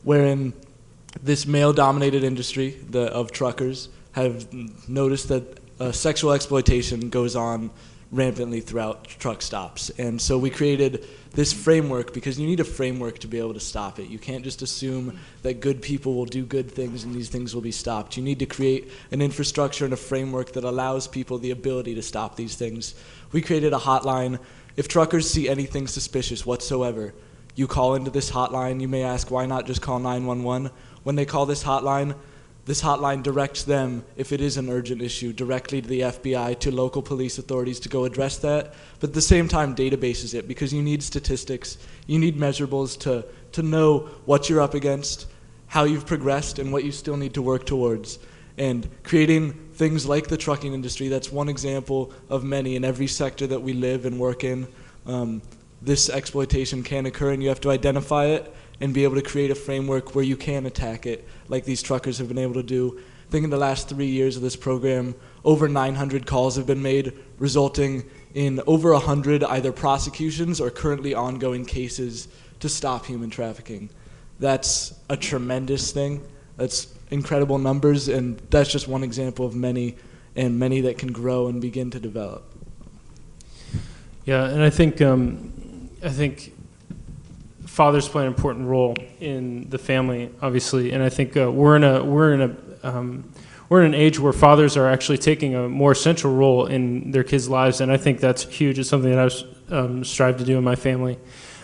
wherein this male-dominated industry of truckers have noticed that sexual exploitation goes on rampantly throughout truck stops. And so we created this framework, because you need a framework to be able to stop it. You can't just assume that good people will do good things and these things will be stopped. You need to create an infrastructure and a framework that allows people the ability to stop these things. We created a hotline. If truckers see anything suspicious whatsoever, you call into this hotline. You may ask, why not just call 911? When they call this hotline, this hotline directs them, if it is an urgent issue, directly to the FBI, to local police authorities to go address that. But at the same time, databases it, because you need statistics, you need measurables to know what you're up against, how you've progressed, and what you still need to work towards. And creating things like the trucking industry, that's one example of many in every sector that we live and work in. This exploitation can occur, and you have to identify it and be able to create a framework where you can attack it, like these truckers have been able to do. I think in the last 3 years of this program, over 900 calls have been made, resulting in over 100 either prosecutions or currently ongoing cases to stop human trafficking. That's a tremendous thing. That's incredible numbers, and that's just one example of many, and many that can grow and begin to develop. Yeah, and I think fathers play an important role in the family, obviously, and I think we're in an age where fathers are actually taking a more central role in their kids' lives, and I think that's huge. It's something that I've strived to do in my family.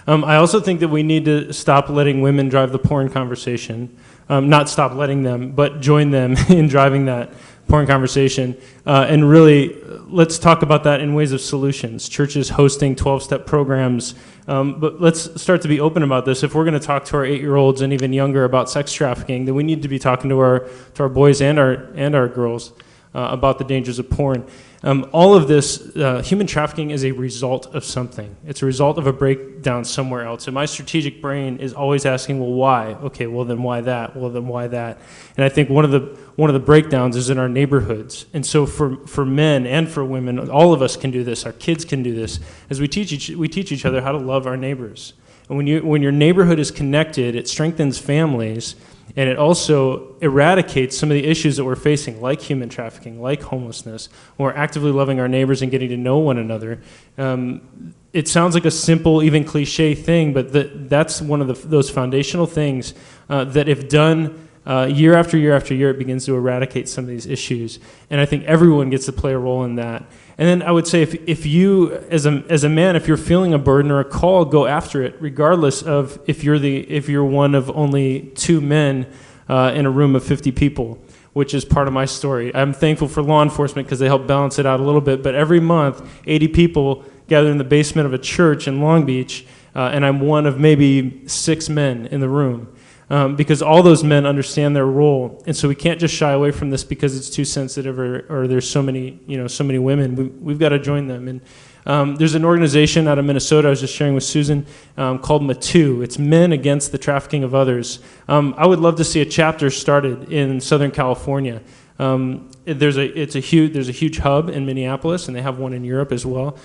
I also think that we need to stop letting women drive the porn conversation. Not stop letting them, but join them in driving that porn conversation. And really, let's talk about that in ways of solutions. Churches hosting 12-step programs. But let's start to be open about this. If we're going to talk to our 8-year-olds and even younger about sex trafficking, then we need to be talking to our boys and our girls about the dangers of porn. All of this, human trafficking is a result of something. It's a result of a breakdown somewhere else. And my strategic brain is always asking, well, why? Okay, well, then why that? Well, then why that? And I think one of the breakdowns is in our neighborhoods. And so for men and for women, all of us can do this. Our kids can do this. As we teach each other how to love our neighbors. And when your neighborhood is connected, it strengthens families. And it also eradicates some of the issues that we're facing, like human trafficking, like homelessness, when we're actively loving our neighbors and getting to know one another. It sounds like a simple, even cliche thing, but that's one of those foundational things that if done year after year after year, it begins to eradicate some of these issues. And I think everyone gets to play a role in that. And then I would say if you, as a man, if you're feeling a burden or a call, go after it, regardless of if you're one of only 2 men in a room of 50 people, which is part of my story. I'm thankful for law enforcement because they help balance it out a little bit. But every month, 80 people gather in the basement of a church in Long Beach, and I'm one of maybe 6 men in the room. Because all those men understand their role, and so we can't just shy away from this because it's too sensitive or there's so many women. We've got to join them. And there's an organization out of Minnesota I was just sharing with Susan called MATU. It's Men Against the Trafficking of Others. I would love to see a chapter started in Southern California. There's a huge hub in Minneapolis, and they have one in Europe as well.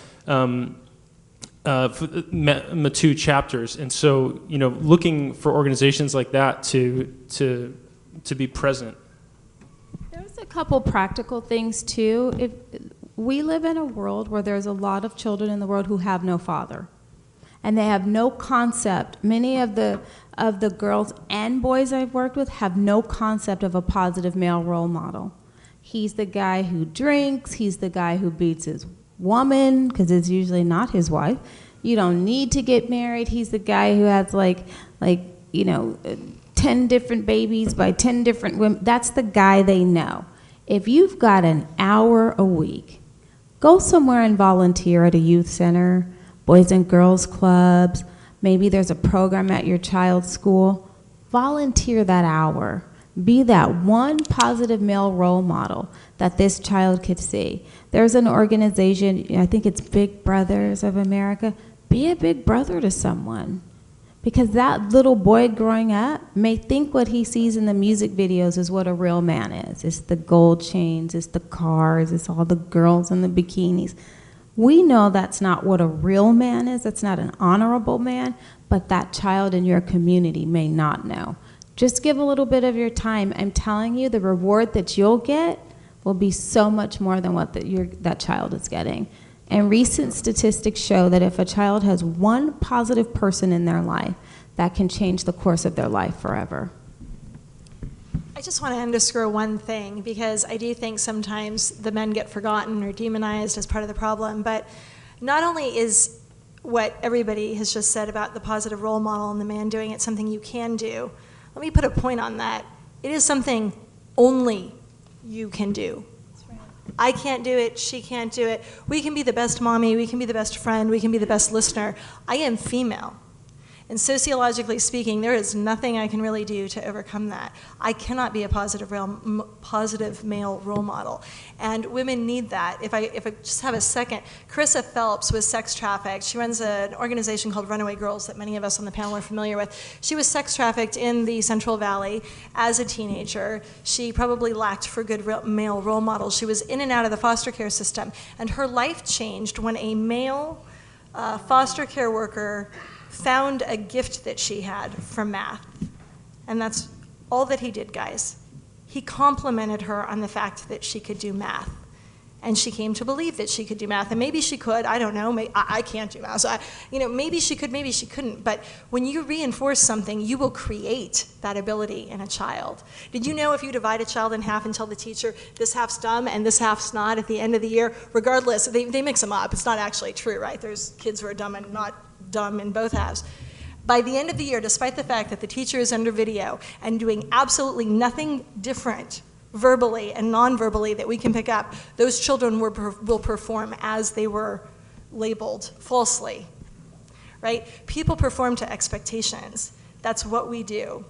MATU chapters, and so looking for organizations like that to be present. There's a couple practical things too. If we live in a world where there's a lot of children in the world who have no father, and they have no concept. Many of the girls and boys I've worked with have no concept of a positive male role model. He's the guy who drinks. He's the guy who beats his woman, because it's usually not his wife. You don't need to get married. He's the guy who has 10 different babies by 10 different women. That's the guy they know. If you've got an hour a week, go somewhere and volunteer at a youth center, boys and girls clubs. Maybe there's a program at your child's school. Volunteer that hour. Be that one positive male role model that this child could see. There's an organization, I think it's Big Brothers of America. Be a big brother to someone. Because that little boy growing up may think what he sees in the music videos is what a real man is. It's the gold chains, it's the cars, it's all the girls in the bikinis. We know that's not what a real man is. That's not an honorable man. But that child in your community may not know. Just give a little bit of your time. I'm telling you, the reward that you'll get will be so much more than what that child is getting. And recent statistics show that if a child has one positive person in their life, that can change the course of their life forever. I just want to underscore one thing, because I do think sometimes the men get forgotten or demonized as part of the problem, but not only is what everybody has just said about the positive role model and the man doing it something you can do, let me put a point on that. It is something only you can do. I can't do it, she can't do it. We can be the best mommy, we can be the best friend, we can be the best listener. I am female. And sociologically speaking, there is nothing I can really do to overcome that. I cannot be a positive male role model. And women need that. If I just have a second, Carissa Phelps was sex trafficked. She runs an organization called Runaway Girls that many of us on the panel are familiar with. She was sex trafficked in the Central Valley as a teenager. She probably lacked for good male role models. She was in and out of the foster care system. And her life changed when a male foster care worker found a gift that she had from math. And that's all that he did, guys. He complimented her on the fact that she could do math. And she came to believe that she could do math. And maybe she could, I don't know, I can't do math. So maybe she could, maybe she couldn't. But when you reinforce something, you will create that ability in a child. Did you know if you divide a child in half and tell the teacher, this half's dumb and this half's not at the end of the year, regardless, they mix them up. It's not actually true, right? There's kids who are dumb and not dumb in both halves. By the end of the year, despite the fact that the teacher is under video and doing absolutely nothing different verbally and non-verbally that we can pick up, those children will perform as they were labeled falsely, right? People perform to expectations. That's what we do.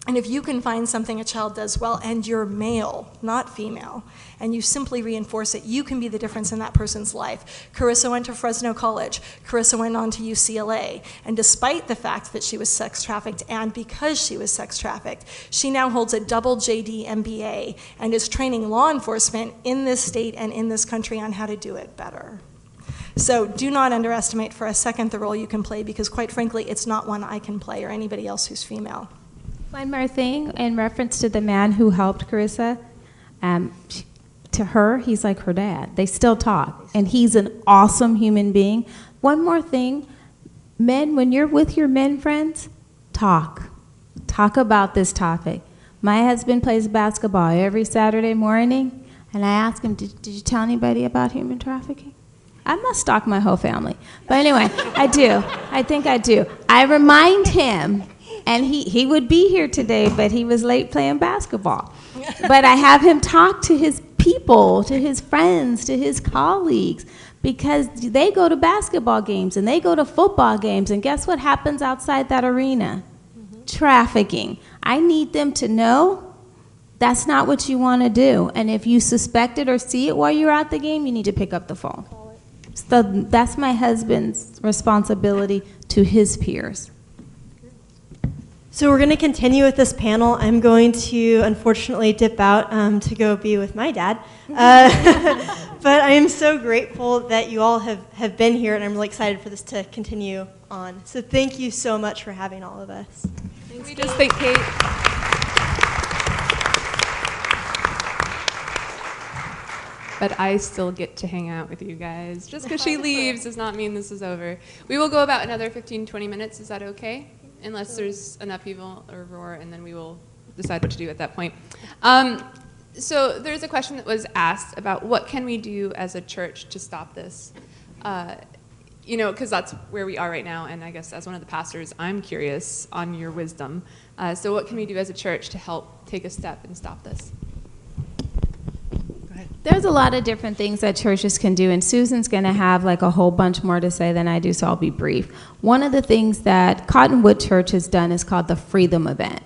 And if you can find something a child does well, and you're male, not female, and you simply reinforce it, you can be the difference in that person's life. Carissa went to Fresno College. Carissa went on to UCLA. And despite the fact that she was sex trafficked, and because she was sex trafficked, she now holds a double JD MBA and is training law enforcement in this state and in this country on how to do it better. So do not underestimate for a second the role you can play, because quite frankly, it's not one I can play or anybody else who's female. One more thing in reference to the man who helped Carissa. To her, he's like her dad. They still talk, and he's an awesome human being. One more thing, men, when you're with your men friends, talk. Talk about this topic. My husband plays basketball every Saturday morning, and I ask him, did you tell anybody about human trafficking? I must stalk my whole family. But anyway, I do. I think I do. I remind him. And he would be here today, but he was late playing basketball. But I have him talk to his people, to his friends, to his colleagues, because they go to basketball games and they go to football games, and guess what happens outside that arena? Trafficking. I need them to know that's not what you want to do. And if you suspect it or see it while you're at the game, you need to pick up the phone. So that's my husband's responsibility to his peers. So we're going to continue with this panel. I'm going to, unfortunately, dip out to go be with my dad. But I am so grateful that you all have been here, and I'm really excited for this to continue on. So thank you so much for having all of us. Thanks, we just thank Kate. But I still get to hang out with you guys. Just because she leaves does not mean this is over. We will go about another 15-20 minutes. Is that okay? Unless there's enough people or roar, and then we will decide what to do at that point. So there's a question that was asked about what can we do as a church to stop this? Because that's where we are right now, and I guess as one of the pastors, I'm curious on your wisdom. So what can we do as a church to help take a step and stop this? There's a lot of different things that churches can do, and Susan's going to have like a whole bunch more to say than I do, so I'll be brief. One of the things that Cottonwood Church has done is called the Freedom Event.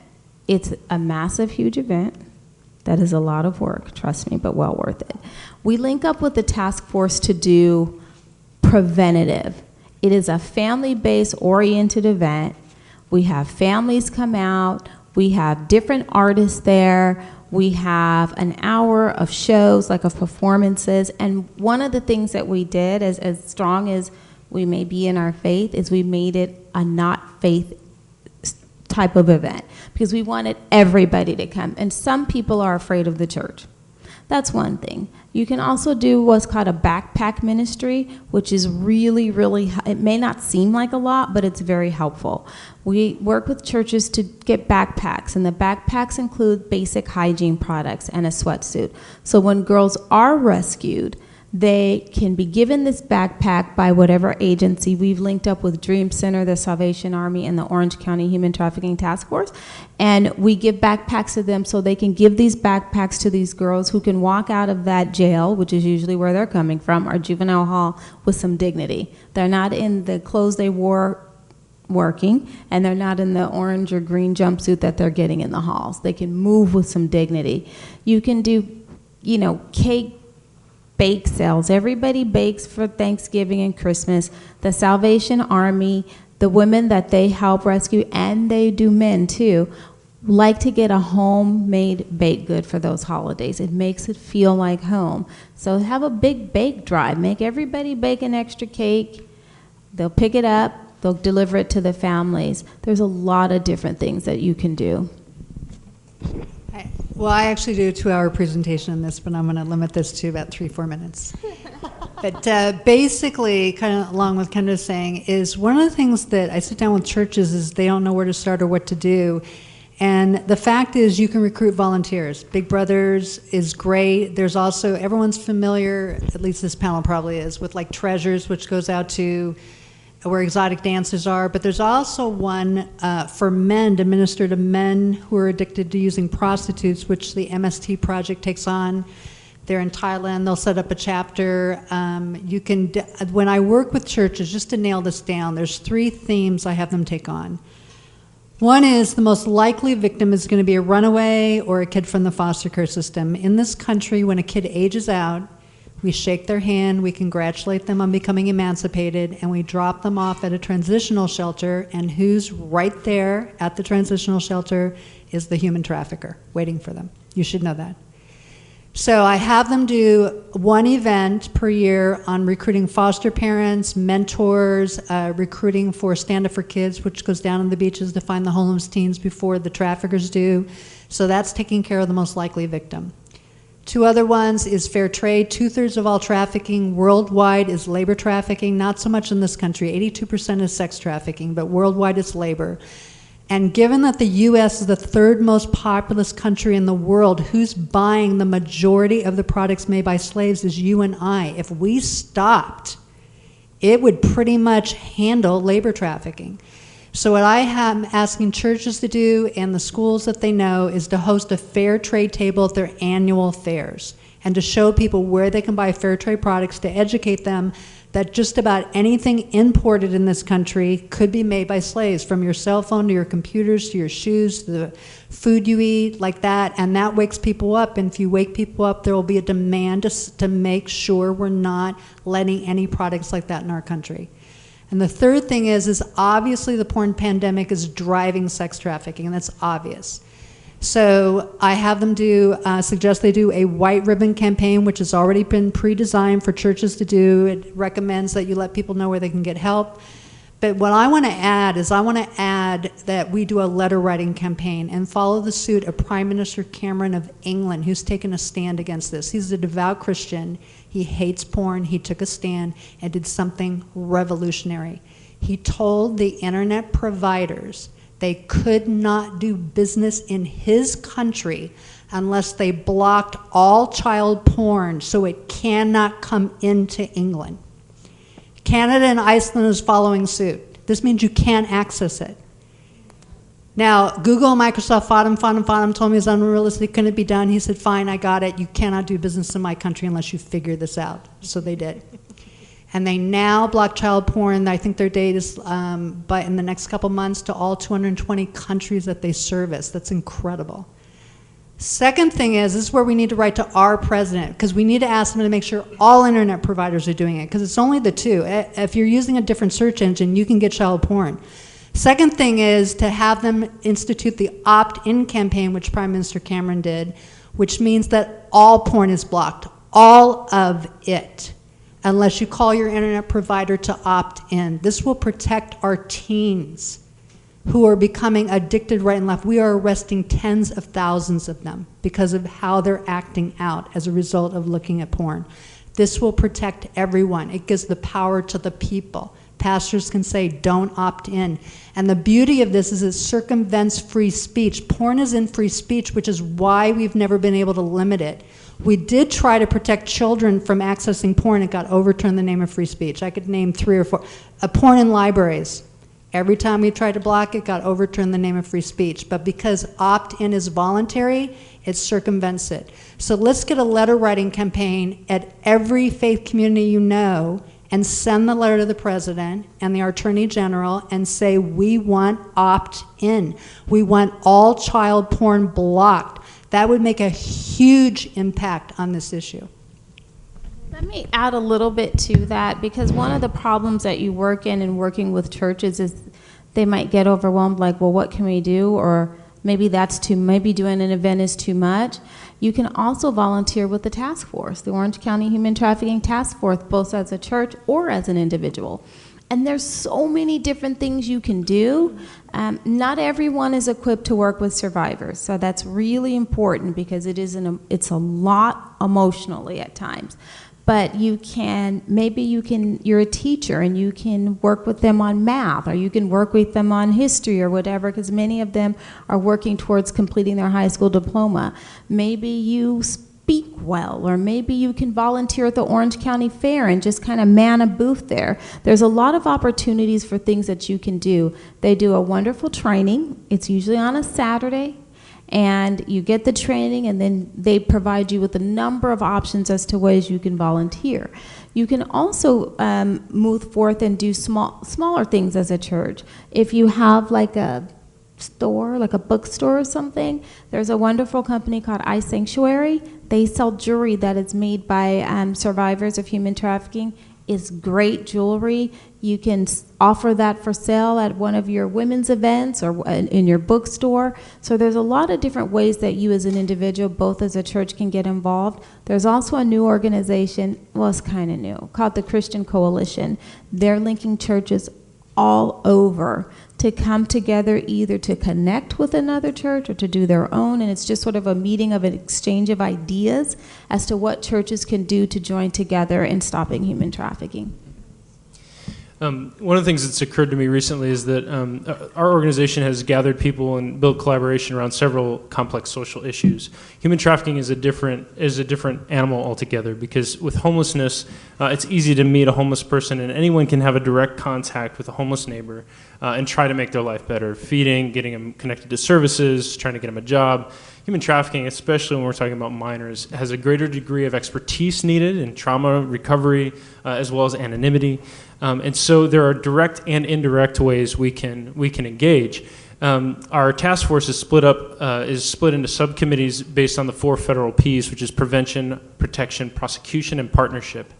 It's a massive, huge event that is a lot of work, trust me, but well worth it. We link up with the task force to do preventative. It is a family-based oriented event. We have families come out. We have different artists there. We have an hour of shows, like of performances, and one of the things that we did, as strong as we may be in our faith, is we made it a not faith type of event, because we wanted everybody to come, and some people are afraid of the church. That's one thing. You can also do what's called a backpack ministry, which is really, really, it may not seem like a lot, but it's very helpful. We work with churches to get backpacks, and the backpacks include basic hygiene products and a sweatsuit. So when girls are rescued, They can be given this backpack by whatever agency. We've linked up with Dream Center, the Salvation Army, and the Orange County Human Trafficking Task Force. And we give backpacks to them so they can give these backpacks to these girls who can walk out of that jail, which is usually where they're coming from, or juvenile hall, with some dignity. They're not in the clothes they wore working, and they're not in the orange or green jumpsuit that they're getting in the halls. They can move with some dignity. You can do, you know, cake bake sales. Everybody bakes for Thanksgiving and Christmas. The Salvation Army, the women that they help rescue, and they do men too, like to get a homemade baked good for those holidays. It makes it feel like home. So have a big bake drive. Make everybody bake an extra cake. They'll pick it up. They'll deliver it to the families. There's a lot of different things that you can do. Well, I actually do a 2-hour presentation on this, but I'm going to limit this to about 3-4 minutes. But basically, kind of along with Kendra's saying, is one of the things that I sit down with churches is they don't know where to start or what to do. And the fact is you can recruit volunteers. Big Brothers is great. There's also, everyone's familiar, at least this panel probably is, with like Treasures, which goes out to where exotic dancers are, but there's also one for men to minister to men who are addicted to using prostitutes, which the MST Project takes on. They're in Thailand. They'll set up a chapter. When I work with churches, just to nail this down, there's 3 themes I have them take on. One is the most likely victim is going to be a runaway or a kid from the foster care system. In this country, when a kid ages out, we shake their hand, we congratulate them on becoming emancipated, and we drop them off at a transitional shelter, and who's right there at the transitional shelter is the human trafficker waiting for them. You should know that. So I have them do 1 event per year on recruiting foster parents, mentors, recruiting for Stand Up for Kids, which goes down on the beaches to find the homeless teens before the traffickers do. So that's taking care of the most likely victim. 2 other ones is fair trade. 2/3 of all trafficking worldwide is labor trafficking, not so much in this country. 82% is sex trafficking, but worldwide it's labor. And given that the U.S. is the 3rd most populous country in the world, who's buying the majority of the products made by slaves is you and I. If we stopped, it would pretty much handle labor trafficking. So what I am asking churches to do and the schools that they know is to host a fair trade table at their annual fairs and to show people where they can buy fair trade products, to educate them that just about anything imported in this country could be made by slaves, from your cell phone to your computers to your shoes to the food you eat, like that, and that wakes people up. And if you wake people up, there will be a demand to make sure we're not letting any products like that in our country. And the third thing is obviously the porn pandemic is driving sex trafficking, and that's obvious. So I have them suggest they do a white ribbon campaign, which has already been pre-designed for churches to do. It recommends that you let people know where they can get help. But what I want to add is that we do a letter writing campaign and follow the suit of Prime Minister Cameron of England, who's taken a stand against this. He's a devout Christian. He hates porn. He took a stand and did something revolutionary. He told the internet providers they could not do business in his country unless they blocked all child porn so it cannot come into England. Canada and Iceland is following suit. This means you can't access it. Now, Google and Microsoft fought him, told me it was unrealistic, couldn't be done. He said, fine, I got it. You cannot do business in my country unless you figure this out. So they did. And they now block child porn. I think their date is but in the next couple months to all 220 countries that they service. That's incredible. Second thing is, this is where we need to write to our president, because we need to ask him to make sure all internet providers are doing it, because it's only the 2. If you're using a different search engine, you can get child porn. Second thing is to have them institute the opt-in campaign, which Prime Minister Cameron did, which means that all porn is blocked, all of it, unless you call your internet provider to opt in. This will protect our teens who are becoming addicted right and left. We are arresting tens of thousands of them because of how they're acting out as a result of looking at porn. This will protect everyone. It gives the power to the people. Pastors can say, don't opt in. And the beauty of this is it circumvents free speech. Porn is in free speech, which is why we've never been able to limit it. We did try to protect children from accessing porn. It got overturned in the name of free speech. I could name 3 or 4. Porn in libraries. Every time we tried to block it, got overturned in the name of free speech. But because opt-in is voluntary, it circumvents it. So let's get a letter writing campaign at every faith community you know and send the letter to the president and the attorney general and say, we want opt-in. We want all child porn blocked. That would make a huge impact on this issue. Let me add a little bit to that, because one of the problems that you work in and working with churches is they might get overwhelmed, like, well, what can we do? Or maybe maybe doing an event is too much. You can also volunteer with the task force, the Orange County Human Trafficking Task Force, both as a church or as an individual. And there's so many different things you can do. Not everyone is equipped to work with survivors, so that's really important because it's a lot emotionally at times. But you're a teacher and you can work with them on math, or you can work with them on history or whatever, because many of them are working towards completing their high school diploma. Maybe you speak well, or maybe you can volunteer at the Orange County Fair and just kind of man a booth there. There's a lot of opportunities for things that you can do. They do a wonderful training. It's usually on a Saturday. And you get the training, and then they provide you with a number of options as to ways you can volunteer. You can also move forth and do smaller things as a church. If you have like a store, like a bookstore or something, there's a wonderful company called iSanctuary. They sell jewelry that is made by survivors of human trafficking. It's great jewelry. You can offer that for sale at one of your women's events or in your bookstore. So there's a lot of different ways that you as an individual, both as a church, can get involved. There's also a new organization, well, it's kind of new, called the Christian Coalition. They're linking churches all over to come together, either to connect with another church or to do their own, and it's just sort of a meeting of an exchange of ideas as to what churches can do to join together in stopping human trafficking. One of the things that's occurred to me recently is that our organization has gathered people and built collaboration around several complex social issues. Human trafficking is a different animal altogether, because with homelessness, it's easy to meet a homeless person, and anyone can have a direct contact with a homeless neighbor and try to make their life better, feeding, getting them connected to services, trying to get them a job. Human trafficking, especially when we're talking about minors, has a greater degree of expertise needed in trauma recovery, as well as anonymity. And so there are direct and indirect ways we can engage. Our task force is split into subcommittees based on the 4 federal P's, which is prevention, protection, prosecution, and partnership.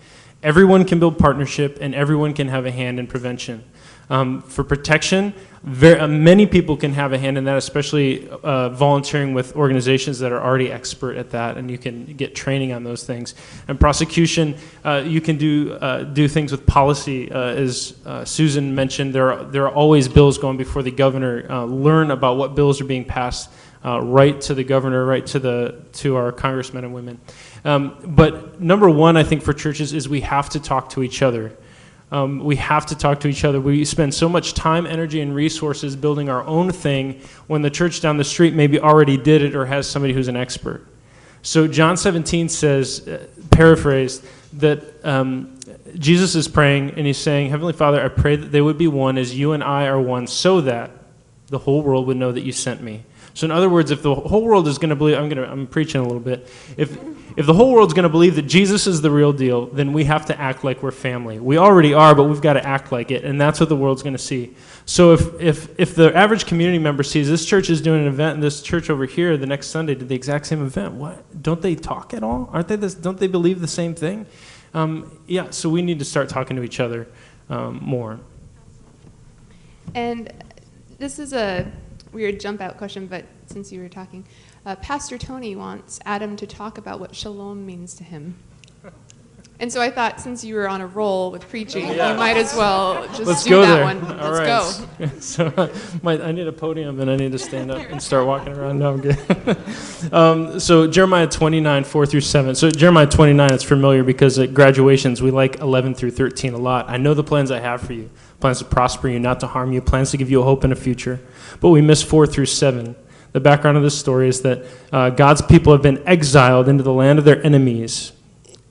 Everyone can build partnership, and everyone can have a hand in prevention. For protection, many people can have a hand in that, especially volunteering with organizations that are already expert at that, and you can get training on those things. And prosecution, you can do things with policy. As Susan mentioned, there are always bills going before the governor. Learn about what bills are being passed, right to the governor, right to our congressmen and women. But number one, I think, for churches is we have to talk to each other. We have to talk to each other. We spend so much time, energy, and resources building our own thing when the church down the street maybe already did it or has somebody who's an expert. So John 17 says, paraphrased, that Jesus is praying, and he's saying, Heavenly Father, I pray that they would be one as you and I are one, so that the whole world would know that you sent me. So in other words, if the whole world is going to believe, I'm preaching a little bit, if the whole world's going to believe that Jesus is the real deal, then we have to act like we're family. We already are, but we've got to act like it, and that's what the world's going to see. So if the average community member sees this church is doing an event and this church over here the next Sunday did the exact same event, what? Don't they talk at all? Don't they believe the same thing? Yeah, so we need to start talking to each other more. And this is a weird jump out question, but since you were talking, Pastor Tony wants Adam to talk about what shalom means to him. And so I thought, since you were on a roll with preaching, you might as well just Let's do go that there. one. All Let's right. go. So I need a podium and I need to stand up and start walking around. No, I'm good. So Jeremiah 29, 4 through 7. So Jeremiah 29, it's familiar because at graduations we like 11 through 13 a lot. I know the plans I have for you, plans to prosper you, not to harm you, plans to give you a hope and a future. But we miss 4 through 7. The background of this story is that God's people have been exiled into the land of their enemies.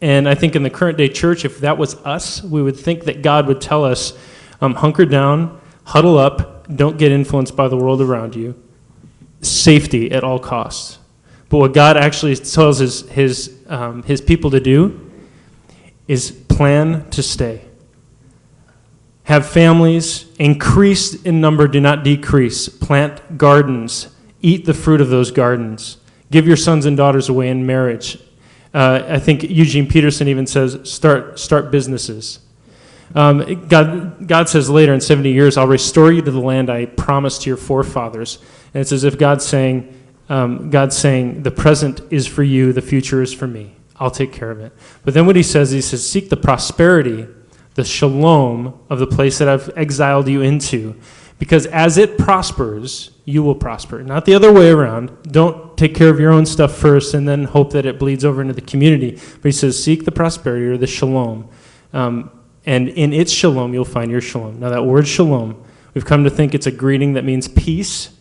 And I think in the current day church, if that was us, we would think that God would tell us, hunker down, huddle up, don't get influenced by the world around you, safety at all costs. But what God actually tells his people to do is plan to stay. Have families, increase in number, do not decrease. Plant gardens, eat the fruit of those gardens. Give your sons and daughters away in marriage. I think Eugene Peterson even says, start businesses. God says later in 70 years, I'll restore you to the land I promised to your forefathers. And it's as if God's saying, the present is for you, the future is for me. I'll take care of it. But then what he says, seek the prosperity, the shalom of the place that I've exiled you into. Because as it prospers, you will prosper. Not the other way around. Don't take care of your own stuff first and then hope that it bleeds over into the community. But he says, seek the prosperity or the shalom. And in its shalom, you'll find your shalom. Now that word shalom, we've come to think it's a greeting that means peace.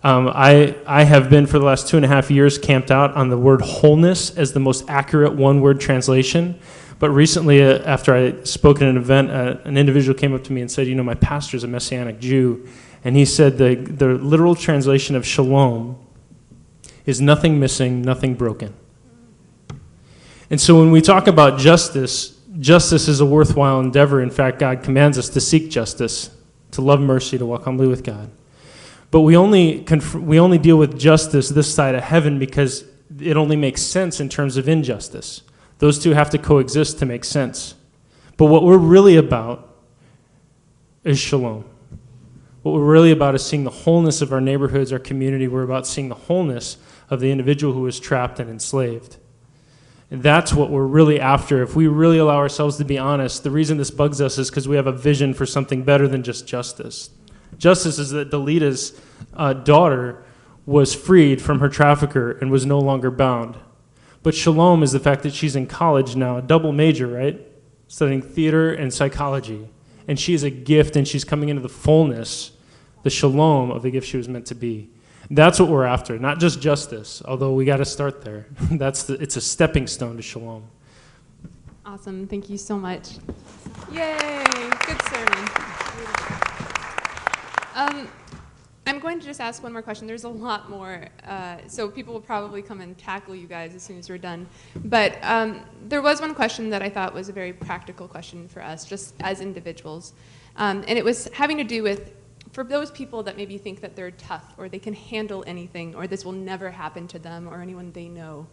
I have been for the last 2.5 years camped out on the word wholeness as the most accurate one-word translation. But recently, after I spoke at an event, an individual came up to me and said, my pastor's a Messianic Jew. And he said the literal translation of shalom is nothing missing, nothing broken. And so when we talk about justice, justice is a worthwhile endeavor. In fact, God commands us to seek justice, to love mercy, to walk humbly with God. But we only deal with justice this side of heaven because it only makes sense in terms of injustice. Those two have to coexist to make sense. But what we're really about is shalom. What we're really about is seeing the wholeness of our neighborhoods, our community. We're about seeing the wholeness of the individual who is trapped and enslaved. And that's what we're really after. If we really allow ourselves to be honest, the reason this bugs us is because we have a vision for something better than just justice. Justice is that Delita's daughter was freed from her trafficker and was no longer bound. But shalom is the fact that she's in college now, a double major, right? Studying theater and psychology. And she is a gift, and she's coming into the fullness, the shalom of the gift she was meant to be. That's what we're after, not just justice, although we got to start there. It's a stepping stone to shalom. Awesome. Thank you so much. Yay. Good sermon. I'm going to just ask one more question. There's a lot more, so people will probably come and tackle you guys as soon as we're done. But there was one question that I thought was a very practical question for us, just as individuals. And it was having to do with, for those people that maybe think that they're tough, or they can handle anything, or this will never happen to them or anyone they know,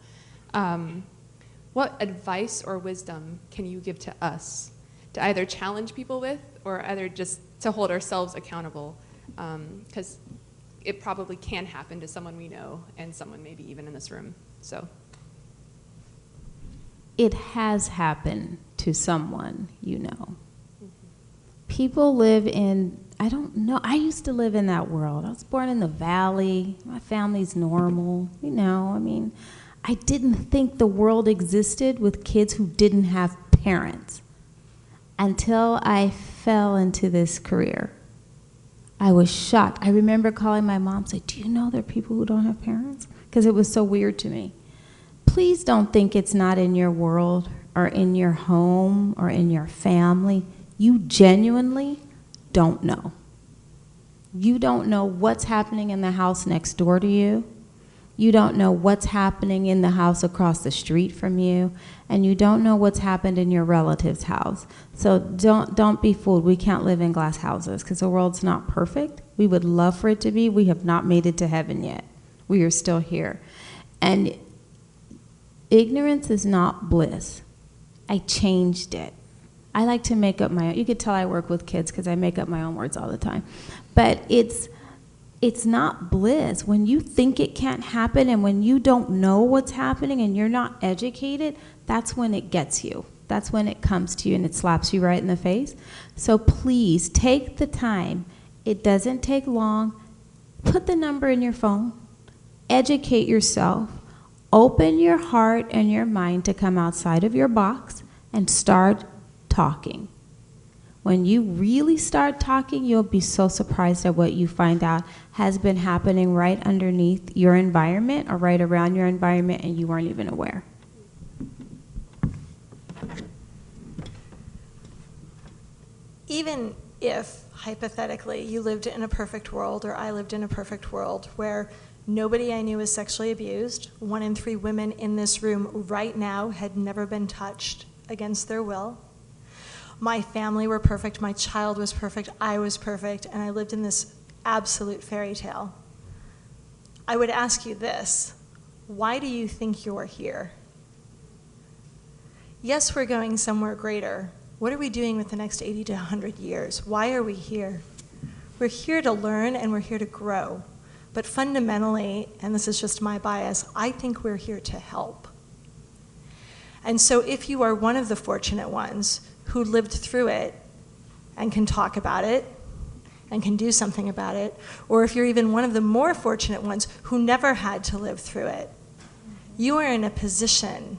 what advice or wisdom can you give to us to either challenge people with, or either just to hold ourselves accountable? Because it probably can happen to someone we know and someone maybe even in this room. So It has happened to someone you know. People live in, I don't know, I used to live in that world. I was born in the valley. My family's normal, I didn't think the world existed with kids who didn't have parents until I fell into this career. I was shocked. I remember calling my mom and saying, do you know there are people who don't have parents? Because it was so weird to me. Please don't think it's not in your world or in your home or in your family. You genuinely don't know. You don't know what's happening in the house next door to you. You don't know what's happening in the house across the street from you, and you don't know what's happened in your relative's house. So don't be fooled. We can't live in glass houses because the world's not perfect. We would love for it to be. We have not made it to heaven yet. We are still here. And ignorance is not bliss. I changed it. I like to make up my own. You could tell I work with kids because I make up my own words all the time. But it's not bliss. When you think it can't happen and when you don't know what's happening and you're not educated, that's when it gets you. That's when it comes to you and it slaps you right in the face. So please take the time. It doesn't take long. Put the number in your phone. Educate yourself. Open your heart and your mind to come outside of your box and start talking. When you really start talking, you'll be so surprised at what you find out has been happening right underneath your environment or right around your environment and you weren't even aware. Even if, hypothetically, you lived in a perfect world, or I lived in a perfect world, where nobody I knew was sexually abused, 1 in 3 women in this room right now had never been touched against their will, my family were perfect, my child was perfect, I was perfect, and I lived in this absolute fairy tale, I would ask you this: why do you think you're here? Yes, we're going somewhere greater. What are we doing with the next 80 to 100 years? Why are we here? We're here to learn and we're here to grow. But fundamentally, and this is just my bias, I think we're here to help. And so if you are one of the fortunate ones who lived through it and can talk about it and can do something about it, or if you're even one of the more fortunate ones who never had to live through it, you are in a position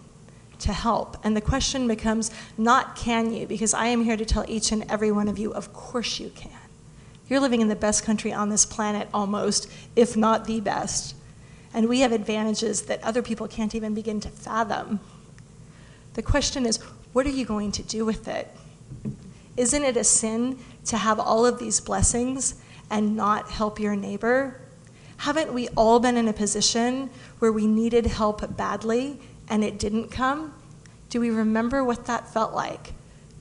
to help. And the question becomes not can you, because I am here to tell each and every one of you, of course you can. You're living in the best country on this planet almost, if not the best. And we have advantages that other people can't even begin to fathom. The question is, what are you going to do with it? Isn't it a sin to have all of these blessings and not help your neighbor? Haven't we all been in a position where we needed help badly and it didn't come? Do we remember what that felt like?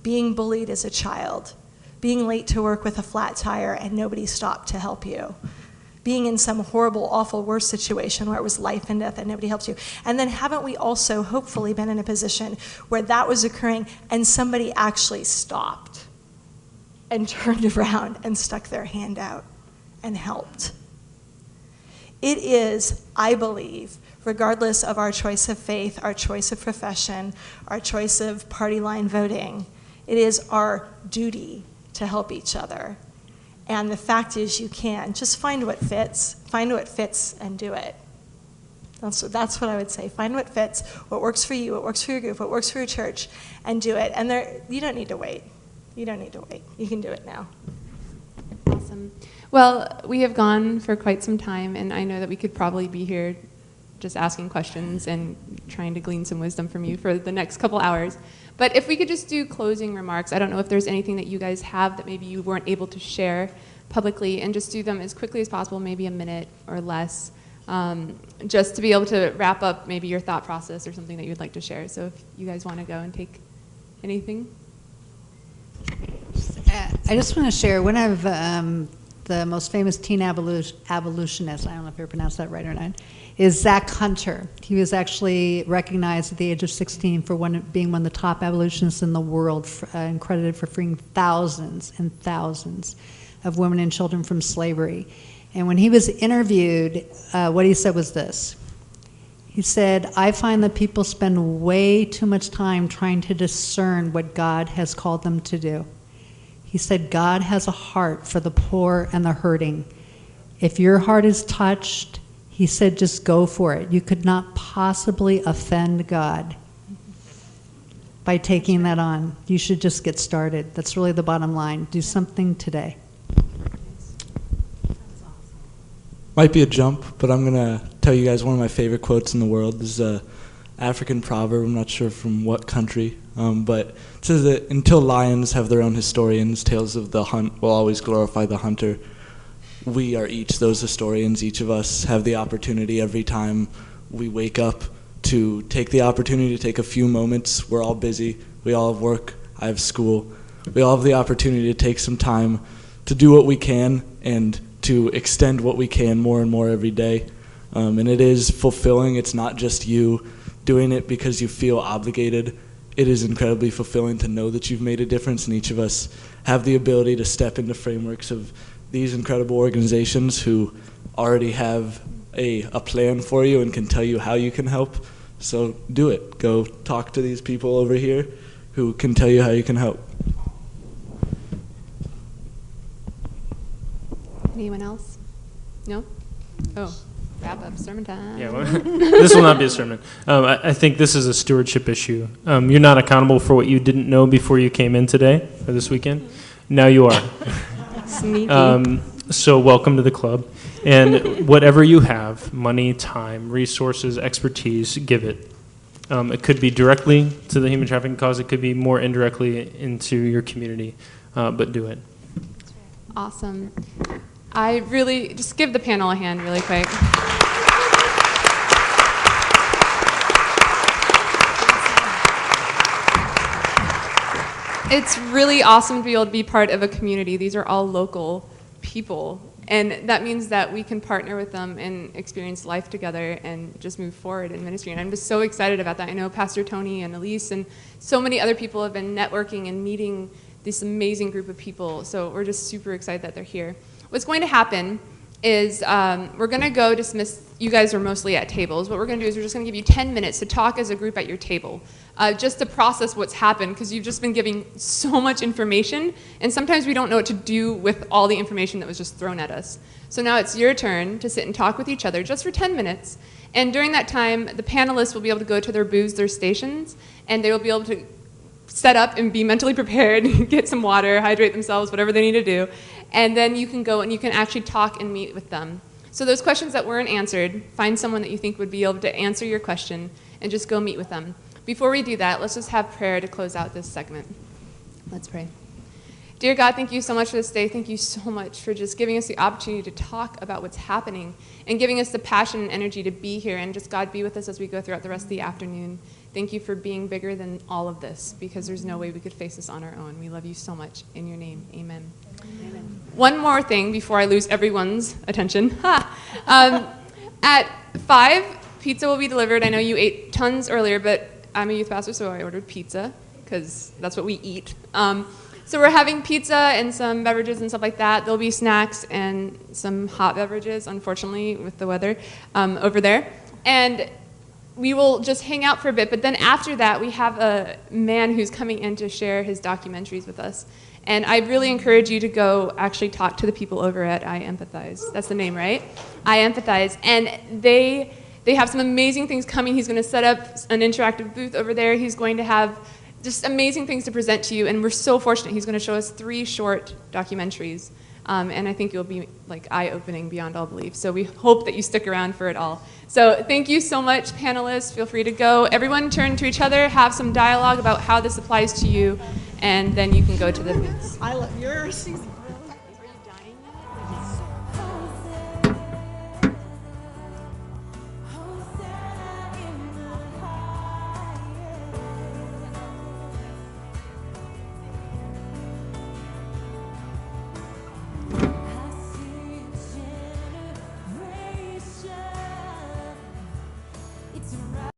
Being bullied as a child, being late to work with a flat tire and nobody stopped to help you, being in some horrible, awful, worse situation where it was life and death and nobody helps you. And then haven't we also hopefully been in a position where that was occurring and somebody actually stopped and turned around and stuck their hand out and helped? It is, I believe, regardless of our choice of faith, our choice of profession, our choice of party line voting, it is our duty to help each other. And the fact is you can. Just find what fits and do it. That's what I would say. Find what fits, what works for you, what works for your group, what works for your church, and do it. And you don't need to wait. You don't need to wait. You can do it now. Awesome. Well, we have gone for quite some time, and I know that we could probably be here just asking questions and trying to glean some wisdom from you for the next couple hours. But if we could just do closing remarks, I don't know if there's anything that you guys have that maybe you weren't able to share publicly, and just do them as quickly as possible, maybe a minute or less, just to be able to wrap up maybe your thought process or something that you'd like to share. So if you guys want to go and take anything. I just want to share one of the most famous teen abolitionists, I don't know if I pronounced that right or not, is Zach Hunter. He was actually recognized at the age of 16 for being one of the top abolitionists in the world and credited for freeing thousands and thousands of women and children from slavery. And when he was interviewed, what he said was this. He said, "I find that people spend way too much time trying to discern what God has called them to do." He said, "God has a heart for the poor and the hurting. If your heart is touched," he said, "just go for it. You could not possibly offend God by taking that on. You should just get started." That's really the bottom line. Do something today. Might be a jump, but I'm going to tell you guys one of my favorite quotes in the world. This is an African proverb. I'm not sure from what country, but it says that until lions have their own historians, tales of the hunt will always glorify the hunter. We are each those historians. Each of us have the opportunity every time we wake up to take the opportunity to take a few moments. We're all busy. We all have work. I have school. We all have the opportunity to take some time to do what we can and to extend what we can more and more every day. And it is fulfilling. It's not just you doing it because you feel obligated. It is incredibly fulfilling to know that you've made a difference, and each of us have the ability to step into frameworks of these incredible organizations who already have a plan for you and can tell you how you can help. So do it. Go talk to these people over here who can tell you how you can help. Anyone else? No? Oh, wrap up, sermon time. Yeah, well, this will not be a sermon. I think this is a stewardship issue. You're not accountable for what you didn't know before you came in today or this weekend. Now you are. Sneaky. So welcome to the club. And whatever you have, money, time, resources, expertise, give it. It could be directly to the human trafficking cause. It could be more indirectly into your community, but do it. Awesome. I really, just give the panel a hand really quick. It's really awesome to be able to be part of a community. These are all local people. And that means that we can partner with them and experience life together and just move forward in ministry. And I'm just so excited about that. I know Pastor Tony and Elise and so many other people have been networking and meeting this amazing group of people. So we're just super excited that they're here. What's going to happen is we're going to go dismiss, you guys are mostly at tables. What we're going to do is we're just going to give you 10 minutes to talk as a group at your table, just to process what's happened, because you've just been giving so much information, and sometimes we don't know what to do with all the information that was just thrown at us. So now it's your turn to sit and talk with each other just for 10 minutes, and during that time, the panelists will be able to go to their booths, their stations, and they will be able to set up and be mentally prepared, get some water, hydrate themselves, whatever they need to do, and then you can go and you can actually talk and meet with them. So those questions that weren't answered, find someone that you think would be able to answer your question and just go meet with them. Before we do that, let's just have prayer to close out this segment. Let's pray. Dear God, thank you so much for this day. Thank you so much for just giving us the opportunity to talk about what's happening and giving us the passion and energy to be here, and just God, be with us as we go throughout the rest of the afternoon. Thank you for being bigger than all of this, because there's no way we could face this on our own. We love you so much. In your name, amen. Amen. One more thing before I lose everyone's attention. At 5, pizza will be delivered. I know you ate tons earlier, but I'm a youth pastor, so I ordered pizza, because that's what we eat. So we're having pizza and some beverages and stuff like that. There'll be snacks and some hot beverages, unfortunately, with the weather over there. And we will just hang out for a bit, but then after that, we have a man who's coming in to share his documentaries with us. And I really encourage you to go actually talk to the people over at I Empathize. That's the name, right? I Empathize. And they have some amazing things coming. He's going to set up an interactive booth over there. He's going to have just amazing things to present to you. And we're so fortunate. He's going to show us 3 short documentaries. And I think it will be like eye-opening beyond all belief. So we hope that you stick around for it all. So thank you so much, panelists. Feel free to go. Everyone turn to each other, have some dialogue about how this applies to you, and then you can go to the booths. I love yours.